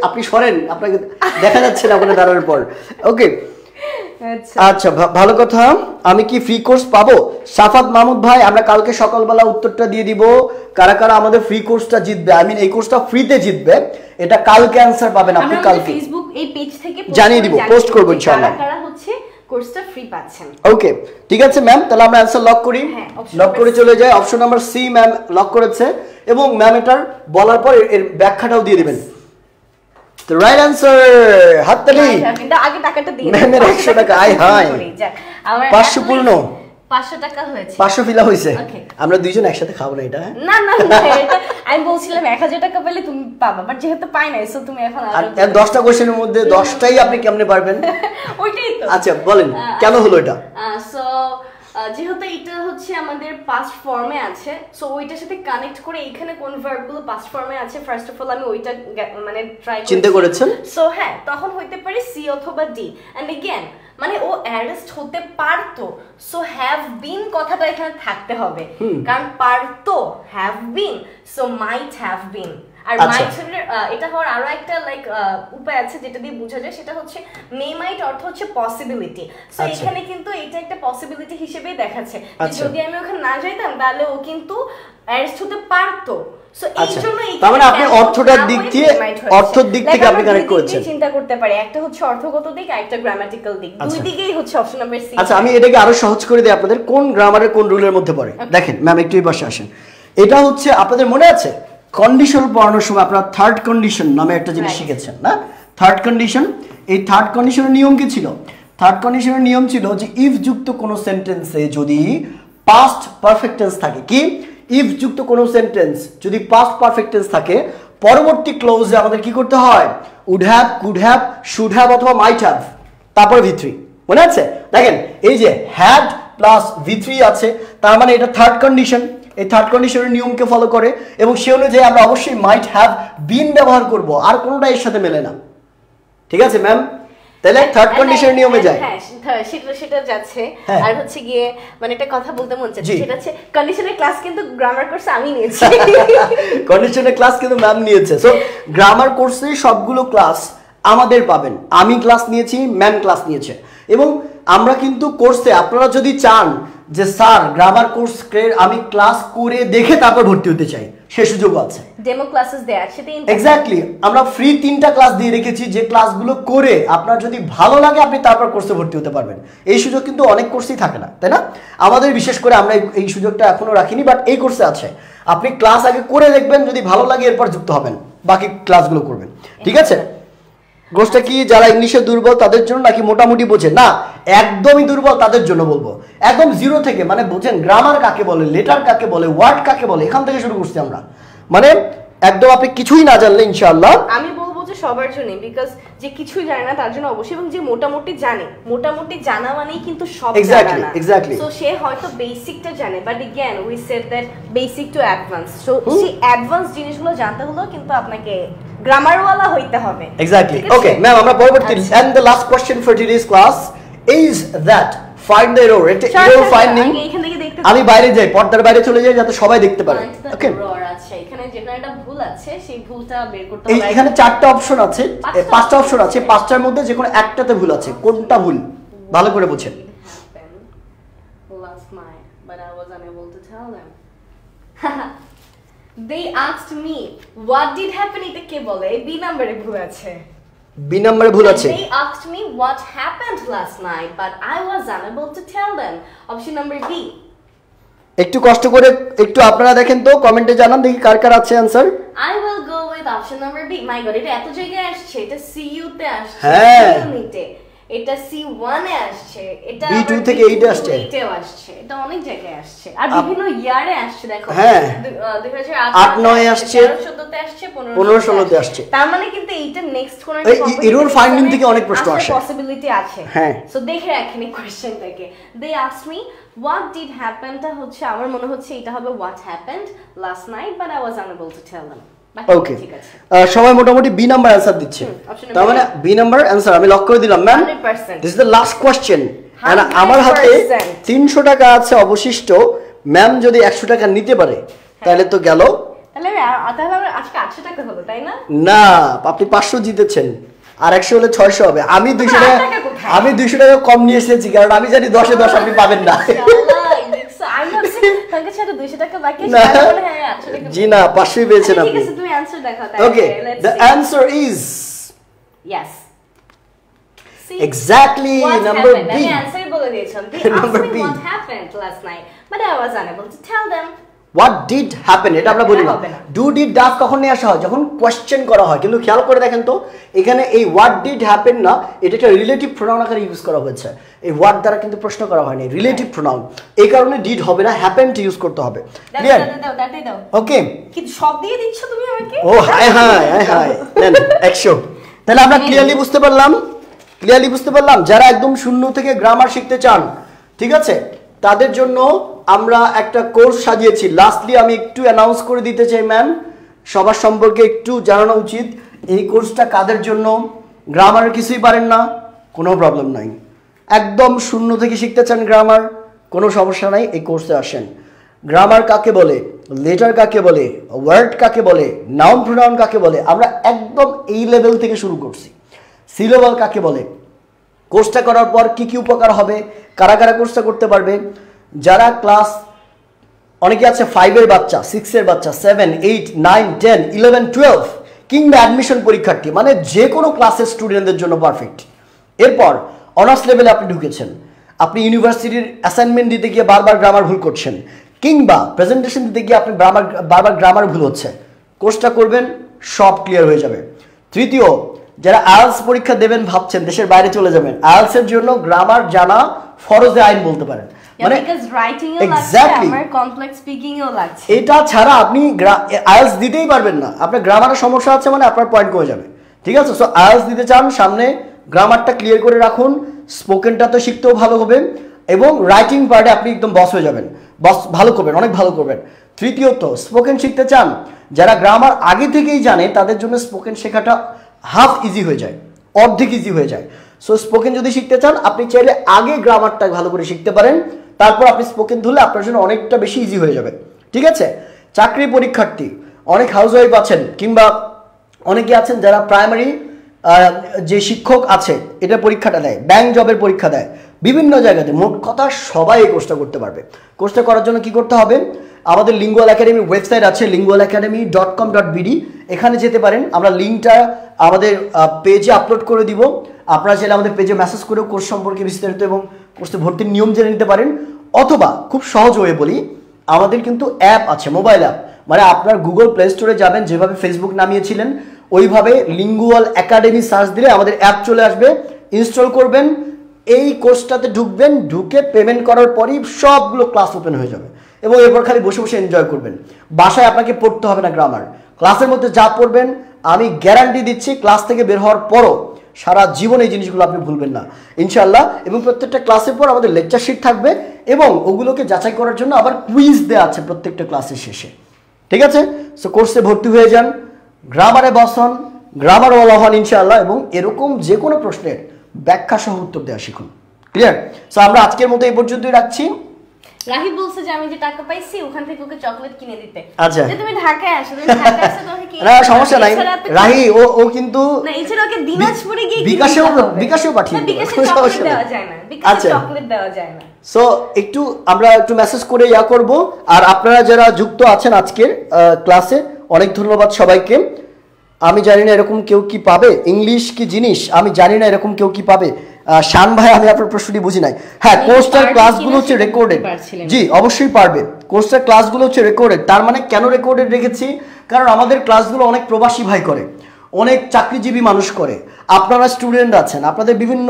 আপনি সরেন, আপনাকে দেখা যাচ্ছে না আপনার দাঁড়ানোর পর। ওকে, আচ্ছা ভালো কথা। আমি কি ফ্রি কোর্স পাবো? সাফাত মাহমুদ ভাই, আমরা কালকে সকালবেলা উত্তরটা দিয়ে দিব, কারা কারা আমাদের ফ্রি কোর্সটা জিতবে, আই মিন এই কোর্সটা ফ্রিতে জিতবে, এটা কালকে অ্যানসার পাবেন আপনি। কালকে
ফেসবুক এই পেজ থেকে
জানিয়ে দিব, পোস্ট করব ইনশাআল্লাহ।
কারা হচ্ছে কোর্সটা ফ্রি পাচ্ছেন।
ওকে ঠিক আছে ম্যাম, তাহলে আমরা অ্যানসার লক করি। লক করে চলে যাই, option number C ma'am lock করেছে, এবং ম্যাম এটার বলার পর এর ব্যাখ্যাটাও দিয়ে দিবেন। The right answer, হাততালি।
আগে টাকাটা দিয়ে
ম্যামের 100 টাকা, আই হাই, 500 পূর্ণ,
500 টাকা হয়েছে,
500 ফিলা হইছে। আমরা দুইজন একসাথে খাবো না এটা?
না না না, এটা আমি বলছিলাম 1000 টাকা পেলে তুমি পাবা, বাট যেহেতু পাই নাই সো তুমি এখন
আর 10টা কোশ্চেনের মধ্যে 10টাই আপনি কেমনে পারবেন?
ওইটাই তো।
আচ্ছা বলেন কেন হলো এটা?
সো যেহেতু এটা হচ্ছে আমাদের পাস্ট ফর্মে আছে, সো ওইটার সাথে কানেক্ট করে এখানে কোন ভার্বগুলো পাস্ট ফর্মে আছে, ফার্স্ট অফ অল আমি ওইটা মানে ট্রাই
চিন্তা করেছেন।
সো হ্যাঁ, তখন হইতে পারে সি অথবা ডি। এন্ড अगेन মানে ও অ্যারেস্ট হতে পারতো, সো হ্যাভ বিন কথাটা এখানে থাকতে হবে, কারণ পারতো have been, so might have been. আর মাইট এটা হওয়ার আরো একটা লাইক উপায় আছে যেটা দিয়ে বোঝা যায়, সেটা হচ্ছে মে মাইট অর্থ হচ্ছে পসিবিলিটি। সো এখানে কিন্তু এটা একটা পসিবিলিটি হিসেবেই দেখাচ্ছে যে যদি আমি ওখানে না যাইতাম তাহলে ও কিন্তু অ্যারেস্ট হতে পারতো। সো এই জন্য
তার মানে আপনি অর্থটার দিক দিয়ে অর্থের দিক থেকে আপনি কানেক্ট করেছেন।
চিন্তা করতে পারি, একটা হচ্ছে অর্থগত দিক আর একটা গ্রামাটিক্যাল দিক, দুই দিকেই হচ্ছে অপশন নাম্বার সি।
আচ্ছা আমি এটাকে আরো সহজ করে দিই আপনাদের, কোন গ্রামারের কোন রুলের মধ্যে পড়ে। দেখেন ম্যাম একটু এই পাশে আসেন। এটা হচ্ছে আপনাদের মনে আছে কন্ডিশন পড়ানোর সময় আপনারা থার্ড কন্ডিশন নামে একটা জিনিস শিখেছেন না? থার্ড কন্ডিশন, এই থার্ড কন্ডিশনের নিয়ম কি ছিল? থার্ড কন্ডিশনের নিয়ম ছিল যে ইফ যুক্ত কোনো সেন্টেন্সে যদি পাস্ট পারফেক্ট টেন্স থাকে, কি ইফ যুক্ত কোনো সেন্টেন্স যদি পাস্ট পারফেক্ট টেন্স থাকে, পরবর্তী ক্লোজে আমাদের কি করতে হয়? Would have, could have, should have অথবা মাইট হ্যাভ, তারপর V3। মনে আছে? দেখেন এই যে হ্যাড প্লাস V3 আছে, তার মানে এটা থার্ড কন্ডিশন। এই থার্ড কন্ডিশনের নিয়মকে ফলো করে এবং সে অনুযায়ী আমরা অবশ্যই মাইট হ্যাভ বিন ব্যবহার করব, আর কোনোটা এর সাথে মেলে না। ঠিক আছে ম্যাম? তাহলে থার্ড কন্ডিশনের নিয়মে যায়।
হ্যাঁ সেটা যাচ্ছে। আর হচ্ছে গিয়ে মানে একটা কথা বলতে মন চাচ্ছে, সেটা হচ্ছে কন্ডিশনের ক্লাস কিন্তু গ্রামার কোর্সে আমি নিয়েছি।
কন্ডিশনের ক্লাস কিন্তু ম্যাম নিয়েছে। সো গ্রামার কোর্সে সবগুলো ক্লাস আমাদের পাবেন। আমি ক্লাস নিয়েছি, ম্যাম ক্লাস নিয়েছে, এবং আমরা কিন্তু কোর্সে আপনারা যদি চান যে স্যার গ্রামার কোর্স আমি ক্লাস করে দেখে তারপর ভর্তি হতে চাই, সে সুযোগও আছে।
ডেমো ক্লাসেস দেয়া আছে।
এক্স্যাক্টলি, আমরা ফ্রি 3টা ক্লাস দিয়ে রেখেছি, যে ক্লাসগুলো করে আপনার যদি ভালো লাগে আপনি তারপর কোর্সে ভর্তি হতে পারবেন। এই সুযোগ কিন্তু অনেক কোর্সেই থাকে না, তাই না? আমাদের বিশেষ করে আমরা এই সুযোগটা এখনো রাখিনি, বাট এই কোর্সে আছে। আপনি ক্লাস আগে করে দেখবেন, যদি ভালো লাগে এরপর যুক্ত হবেন, বাকি ক্লাসগুলো করবেন। ঠিক আছে? কোর্সটা কি যারা ইংলিশে দুর্বল তাদের জন্য নাকি মোটামুটি বোঝে? না, একদমই দুর্বল তাদের জন্য বলবো। একদম জিরো থেকে, মানে বোঝেন গ্রামার কাকে বলে, লেটার কাকে বলে, ওয়ার্ড কাকে বলে, এখান থেকে শুরু করছি আমরা। মানে একদম আপনি কিছুই না জানলে ইনশাআল্লাহ
আমি বলবো যে সবার জন্য, বিকজ যে কিছুই জানে না তার জন্য অবশ্যই, এবং যে মোটামুটি জানে, মোটামুটি জানা মানেই কিন্তু সব জানা না।
এক্স্যাক্টলি।
সো সে হয়তো বেসিকটা জানে, but again we said that basic to advance. So সেই অ্যাডভান্স জিনিসগুলো জানতে হলেও কিন্তু আপনাকে গ্রামারওয়ালা হইতে হবে।
এক্স্যাক্টলি। ওকে ম্যাম, আমরা পরবর্তী and the last question for today's class is that find the error. এটা এরর ফাইন্ডিং। আমি বাইরে যাই, পর্দার বাইরে চলে যাই যাতে সবাই দেখতে পারে। ওকে,
আচ্ছা এখানে যেটা একটা ভুল আছে সেই ভুলটা বের করতে হবে।
এখানে 4টা অপশন আছে, 5টা অপশন আছে, 5টার মধ্যে যে কোনো একটাতে ভুল আছে। কোনটা ভুল ভালো করে বুঝেন।
Last night, but I was unable to tell them. They asked me what did happen, এটা কে বলে? বি নম্বরে ভুল আছে।
বি নম্বরে ভুল আছে।
They asked me what happened last night, but I was unable to tell them. Option number B.
একটু কষ্ট করে একটু আপনারা দেখেন তো, কমেন্টে জানান দেখি কার কার আছে answer.
I will go with option number B. My god, এটা এত জায়গায় আসছে, এটা CU তে আসছে,
হ্যাঁ
এটা C1 এ আসছে, এটা
B2 থেকে 8 এ আসছে,
8 এও আসছে, এটা অনেক জায়গায় আসছে, আর বিভিন্ন ইয়ারে আসছে। দেখো
হ্যাঁ
2008 9 এ আসছে, 14 তে আসছে, 15 16
তে আসছে।
তার মানে কিন্তু এইটা নেক্সট কোন একটা
এরর ফাইন্ডিং থেকে অনেক প্রশ্ন আসে,
পসিবিলিটি আছে।
হ্যাঁ,
সো দেখে রাখেন এই কোশ্চেনটাকে। They asked me what did happen টা হচ্ছে, আমার মনে হচ্ছে এটা হবে what happened last night but I was unable to tell them.
ওকে, সবাই মোটামুটি বি নাম্বার आंसर দিচ্ছে, তার মানে বি নাম্বার आंसर আমি লক করে দিলাম। Ma'am, this is the last question, আর আমার হাতে 300 টাকা আছে অবশিষ্ট। ম্যাম যদি 100 টাকা নিতে পারে তাহলে তো গেল,
তাহলে আজকে 800 টাকা হলো, তাই না?
না, আপনি 500 জিতেছেন, আর 100 হলে 600 হবে। আমি 200 টাকা কম নিয়ে এসেছি, কারণ আমি জানি 10 এ 10 আপনি পাবেন না। জি না, 500 পেয়েছেন আপনি। ওকে, the answer is
yes,
exactly number B.
আমি आंसर বলে দিয়েছি। Number B. What happened last night but I was unable to tell them.
What did happen এটা আমরা বলি না। Do did does কখন নিয়ে আসা হয়? যখন কোশ্চেন করা হয়। কিন্তু খেয়াল করে দেখেন তো, এখানে এই what did happen না, এটা একটা রিলেটিভ প্রোনাউন আকারে ইউজ করা হয়েছে। এই what দ্বারা কিন্তু প্রশ্ন করা হয়নি, রিলেটিভ প্রোনাউন। এই কারণে did হবে না, happened ইউজ করতে হবে। ক্লিয়ার?
দাও।
ওকে,
কি সব দিয়ে দিচ্ছ তুমি আমাকে?
ও হাই হাই হাই, দেন 100। তাহলে আমরা ক্লিয়ারলি বুঝতে পারলাম যারা একদম শূন্য থেকে গ্রামার শিখতে চান, ঠিক আছে, তাদের জন্য আমরা একটা কোর্স সাজিয়েছি। লাস্টলি আমি একটু অ্যানাউন্স করে দিতে চাই ম্যাম, সবার সম্পর্কে একটু জানানো উচিত। এই কোর্সটা কাদের জন্য? গ্রামার কিছুই পারেন না, কোনো প্রবলেম নাই, একদম শূন্য থেকে শিখতে চান গ্রামার, কোনো সমস্যা নাই, এই কোর্সে আসেন। গ্রামার কাকে বলে, লেটার কাকে বলে, ওয়ার্ড কাকে বলে, নাউন প্রোনাউন কাকে বলে, আমরা একদম এই লেভেল থেকে শুরু করছি। সিলেবাল কাকে বলে, কোর্সটা করার পর কি কি উপকার হবে, কারা কারা কোর্সটা করতে পারবে, যারা ক্লাস অনেকে আছে 5-এর বাচ্চা, 6-এর বাচ্চা, 7, 8, 9, 10, 11, 12 কিংবা অ্যাডমিশন পরীক্ষার্থী, মানে যে কোনো ক্লাসের স্টুডেন্টদের জন্য পারফেক্ট। এরপর অনার্স লেভেলে আপনি ঢুকেছেন, আপনি ইউনিভার্সিটির অ্যাসাইনমেন্ট দিতে গিয়ে বারবার গ্রামার ভুল করছেন, কিংবা প্রেজেন্টেশন দিতে গিয়ে আপনি বারবার গ্রামার ভুল হচ্ছে, কোর্সটা করবেন সব ক্লিয়ার হয়ে যাবে। তৃতীয়, যারা আইএলটিএস পরীক্ষা দেবেন ভাবছেন, দেশের বাইরে চলে যাবেন, আইএলটিএস এর জন্য গ্রামার জানা ফরজে আইন বলতে পারেন। মানে এটা ছাড়া আপনি আইএলটিএস দিতেই পারবেন না, আপনার গ্রামারের সমস্যা আছে মানে আপনার পয়েন্ট কমে যাবে। ঠিক আছে, সো আইএলটিএস দিতে চান, সামনে গ্রামারটা ক্লিয়ার করে রাখুন, স্পোকেনটা তো শিখতেও ভালো হবে এবং রাইটিং পার্টে আপনি একদম বস হয়ে যাবেন, বস ভালো করবেন, অনেক ভালো করবেন। তৃতীয়ত, স্পোকেন শিখতে চান, যারা গ্রামার আগে থেকেই জানে তাদের জন্য স্পোকেন শেখাটা হাফ ইজি হয়ে যায়, অর্ধেক ইজি হয়ে যায়। সো স্পোকেন যদি শিখতে চান, আপনি চাইলে আগে গ্রামারটা ভালো করে শিখতে পারেন, তারপর আপনি স্পোকেন ধরলে আপনার জন্য অনেকটা বেশি ইজি হয়ে যাবে। ঠিক আছে, চাকরি পরীক্ষার্থী, অনেক হাউসওয়াইফ আছেন কিংবা অনেকে আছেন যারা প্রাইমারি যে শিক্ষক আছে এটা পরীক্ষাটা দেয়, ব্যাংক জবের পরীক্ষা দেয়, বিভিন্ন জায়গাতে, মোট কথা সবাই এই কোর্সটা করতে পারবে। কোর্সটা করার জন্য কি করতে হবে, আমাদের লিঙ্গুয়াল একাডেমির ওয়েবসাইট আছে lingualacademy.com.bd, এখানে যেতে পারেন। আমরা লিঙ্কটা আমাদের পেজে আপলোড করে দিব, আপনারা চাইলে আমাদের পেজে মেসেজ করেও কোর্স সম্পর্কে বিস্তারিত এবং কোর্সে ভর্তির নিয়ম জেনে নিতে পারেন। অথবা খুব সহজ হয়ে বলি, আমাদের কিন্তু অ্যাপ আছে, মোবাইল অ্যাপ, মানে আপনার গুগল প্লে স্টোরে যাবেন, যেভাবে ফেসবুক নামিয়েছিলেন ওইভাবে লিঙ্গুয়াল একাডেমি সার্চ দিলে আমাদের অ্যাপ চলে আসবে, ইনস্টল করবেন, এই কোর্সটাতে ঢুকবেন, ঢুকে পেমেন্ট করার পরই সবগুলো ক্লাস ওপেন হয়ে যাবে এবং এরপর খালি বসে বসে এনজয় করবেন। বাসায় আপনাকে পড়তে হবে না গ্রামার, ক্লাসের মধ্যে যা পড়বেন আমি গ্যারান্টি দিচ্ছি ক্লাস থেকে বের হওয়ার পরও সারা জীবন এই জিনিসগুলো আপনি ভুলবেন না ইনশাআল্লাহ। এবং প্রত্যেকটা ক্লাসের পর আমাদের লেকচার শিট থাকবে এবং ওগুলোকে যাচাই করার জন্য আবার কুইজ দেওয়া আছে প্রত্যেকটা ক্লাসের শেষে। ঠিক আছে, সো কোর্সে ভর্তি হয়ে যান, গ্রামারে বসন, গ্রামারওয়ালা হন ইনশাআল্লাহ, এবং এরকম যে কোনো প্রশ্নের ব্যাখ্যা সহ উত্তর দেওয়া শিখুন। ক্লিয়ার? সো আমরা আজকের মতো এই পর্যন্তই রাখছি।
রাহি বলছে যে আমি যে টাকা পাইছি ওখান থেকে ওকে চকলেট কিনে দিতে।
আচ্ছা,
যে তুমি ঢাকায় আসো, তুমি ঢাকায় আসো তোমাকে কি?
না সমস্যা নাই রাহি, ও কিন্তু
না এছাড়া ওকে দিনাজপুরে গিয়ে
বিকাশেও পাঠিয়ে দেব,
সমস্যা দেওয়া যায় না, বিকাশে চকলেট দেওয়া যায় না।
সো আমরা একটু মেসেজ করে ইয়া করব। আর আপনারা যারা যুক্ত আছেন আজকের ক্লাসে, অনেক ধন্যবাদ সবাইকে। আমি জানি না এরকম কেউ কি পাবে, ইংলিশ কি জিনিস আমি জানি না এরকম কেউ কি পাবে। শান ভাই, আমি আপনার প্রশ্নটি বুঝি নাই। হ্যাঁ, কোর্সটার ক্লাসগুলো হচ্ছে রেকর্ডেড, জি অবশ্যই পারবে। কোর্সটার ক্লাসগুলো হচ্ছে রেকর্ডেড, তার মানে কেন রেকর্ডেড রেখেছি, কারণ আমাদের ক্লাসগুলো অনেক প্রবাসী ভাই করে, অনেক চাকরিজীবী মানুষ করে, আপনারা স্টুডেন্ট আছেন, আপনাদের বিভিন্ন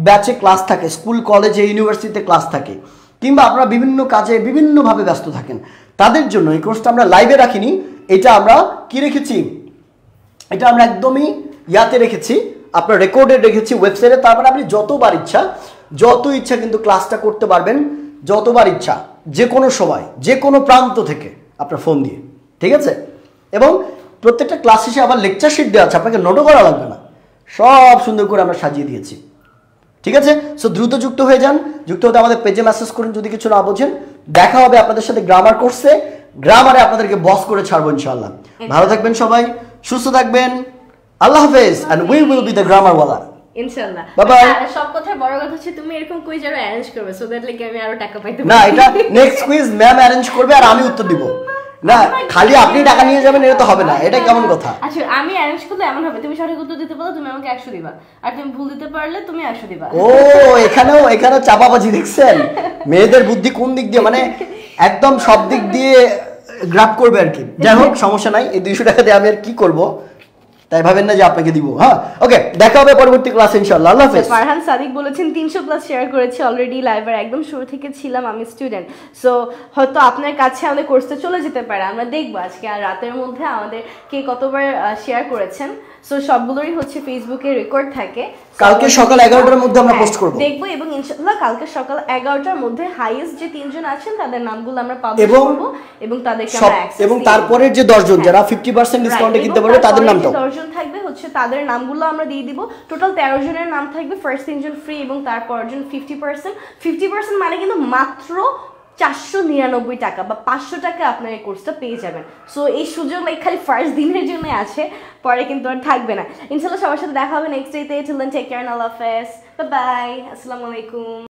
ব্যাচে ক্লাস থাকে, স্কুল কলেজে ইউনিভার্সিটিতে ক্লাস থাকে, কিংবা আপনারা বিভিন্ন কাজে বিভিন্নভাবে ব্যস্ত থাকেন, তাদের জন্য এই কোর্সটা আমরা লাইভে রাখিনি, এটা আমরা কি রেখেছি, এটা আমরা একদমই ইয়াতে রেখেছি, আপনার রেকর্ডেড রেখেছি ওয়েবসাইটে। তারপরে আপনি যত ইচ্ছা কিন্তু ক্লাসটা করতে পারবেন, যতবার ইচ্ছা, যে কোনো সময়, যে কোনো প্রান্ত থেকে আপনার ফোন দিয়ে। ঠিক আছে, এবং প্রত্যেকটা ক্লাস শেষে আবার লেকচার শিট দেওয়া আছে, আপনাকে নোটও করা লাগবে না, সব সুন্দর করে আমরা সাজিয়ে দিয়েছি। ঠিক আছে, সো দ্রুত যুক্ত হয়ে যান, যুক্ত হতে আমাদের পেজে মেসেজ করুন যদি কিছু না বোঝেন। দেখা হবে আপনাদের সাথে গ্রামার কোর্সে, গ্রামারে আপনাদেরকে বস করে ছাড়বো ইনশাআল্লাহ। ভালো থাকবেন সবাই, সুস্থ থাকবেন, আল্লাহ হাফেজ, and we will be the grammar wala
ইনশাআল্লাহ।
Bye bye.
সব কথা বড় কথা হচ্ছে তুমি এরকম কুইজ আরো অ্যারেঞ্জ করবে, সো দ্যাট লাইক আমি আরো টাকা পাইতে পারি।
না, এটা নেক্সট কুইজ ম্যাম অ্যারেঞ্জ করবে আর আমি উত্তর দিব না, খালি আপনি টাকা নিয়ে যাবেন এটা তো হবে না, এটা কেমন কথা?
আচ্ছা, আমি অ্যারেঞ্জ করলে এমন হবে, তুমি সঠিক উত্তর দিতে পারলে তুমি আমাকে 100 দিবা, আর তুমি ভুল দিতে পারলে তুমি 100 দিবা।
ও, এখানেও চাপাবাজি দেখছেন, মেয়েদের বুদ্ধি কোন দিক দিয়ে, মানে একদম সব দিক দিয়ে গ্রাব করবে আর কি। যাই হোক, সমস্যা নাই, এই 200 টাকা দিয়ে আমি আর কি করব, তাই ভাবেন না যে আপনাকে দিব। হ্যাঁ, ওকে, দেখা হবে পরবর্তী ক্লাসে ইনশাআল্লাহ। আল্লাহ হাফেজ।
ফারহান সাদিক বলেছেন 300 প্লাস শেয়ার করেছি অলরেডি লাইভের একদম শুরু থেকে ছিলাম আমি স্টুডেন্ট, সো হয়তো আপনার কাছে আমাদের কোর্সটা চলে যেতে পারে, আমরা দেখবো আজকে আর রাতের মধ্যে আমাদের কে কতবার শেয়ার করেছেন। সো সবগুলোরই হচ্ছে ফেসবুকে রেকর্ড থাকে,
কালকে সকাল 11টার মধ্যে আমরা পোস্ট করব,
দেখবো, এবং ইনশাআল্লাহ কালকে সকাল 11টার মধ্যে হাইয়েস্ট যে 3 জন আছেন তাদের নামগুলো আমরা পাবলিশ করব এবং তাদেরকে আমরা অ্যাক্সেস
এবং তারপরের যে 10 জন যারা 50% ডিসকাউন্টে কিনতে পারবে তাদের নামটাও
10 জন থাকবে, হচ্ছে তাদের নামগুলো আমরা দিয়ে দিব। টোটাল 13 জনের নাম থাকবে, ফার্স্ট 3 জন ফ্রি এবং তারপর জন 50%। 50% মানে কিন্তু মাত্র 499 টাকা বা 500 টাকা আপনার এই কোর্সটা পেয়ে যাবেন। সো এই সুযোগ খালি ফার্স্ট দিনের জন্য আছে, পরে কিন্তু আর থাকবে না। ইনশাল্লাহ সবার সাথে দেখা হবে নেক্সট ডেতে। টিল দেন টেক কেয়ার, আল্লাহ হাফেজ, বাই বাই, আসসালামু আলাইকুম।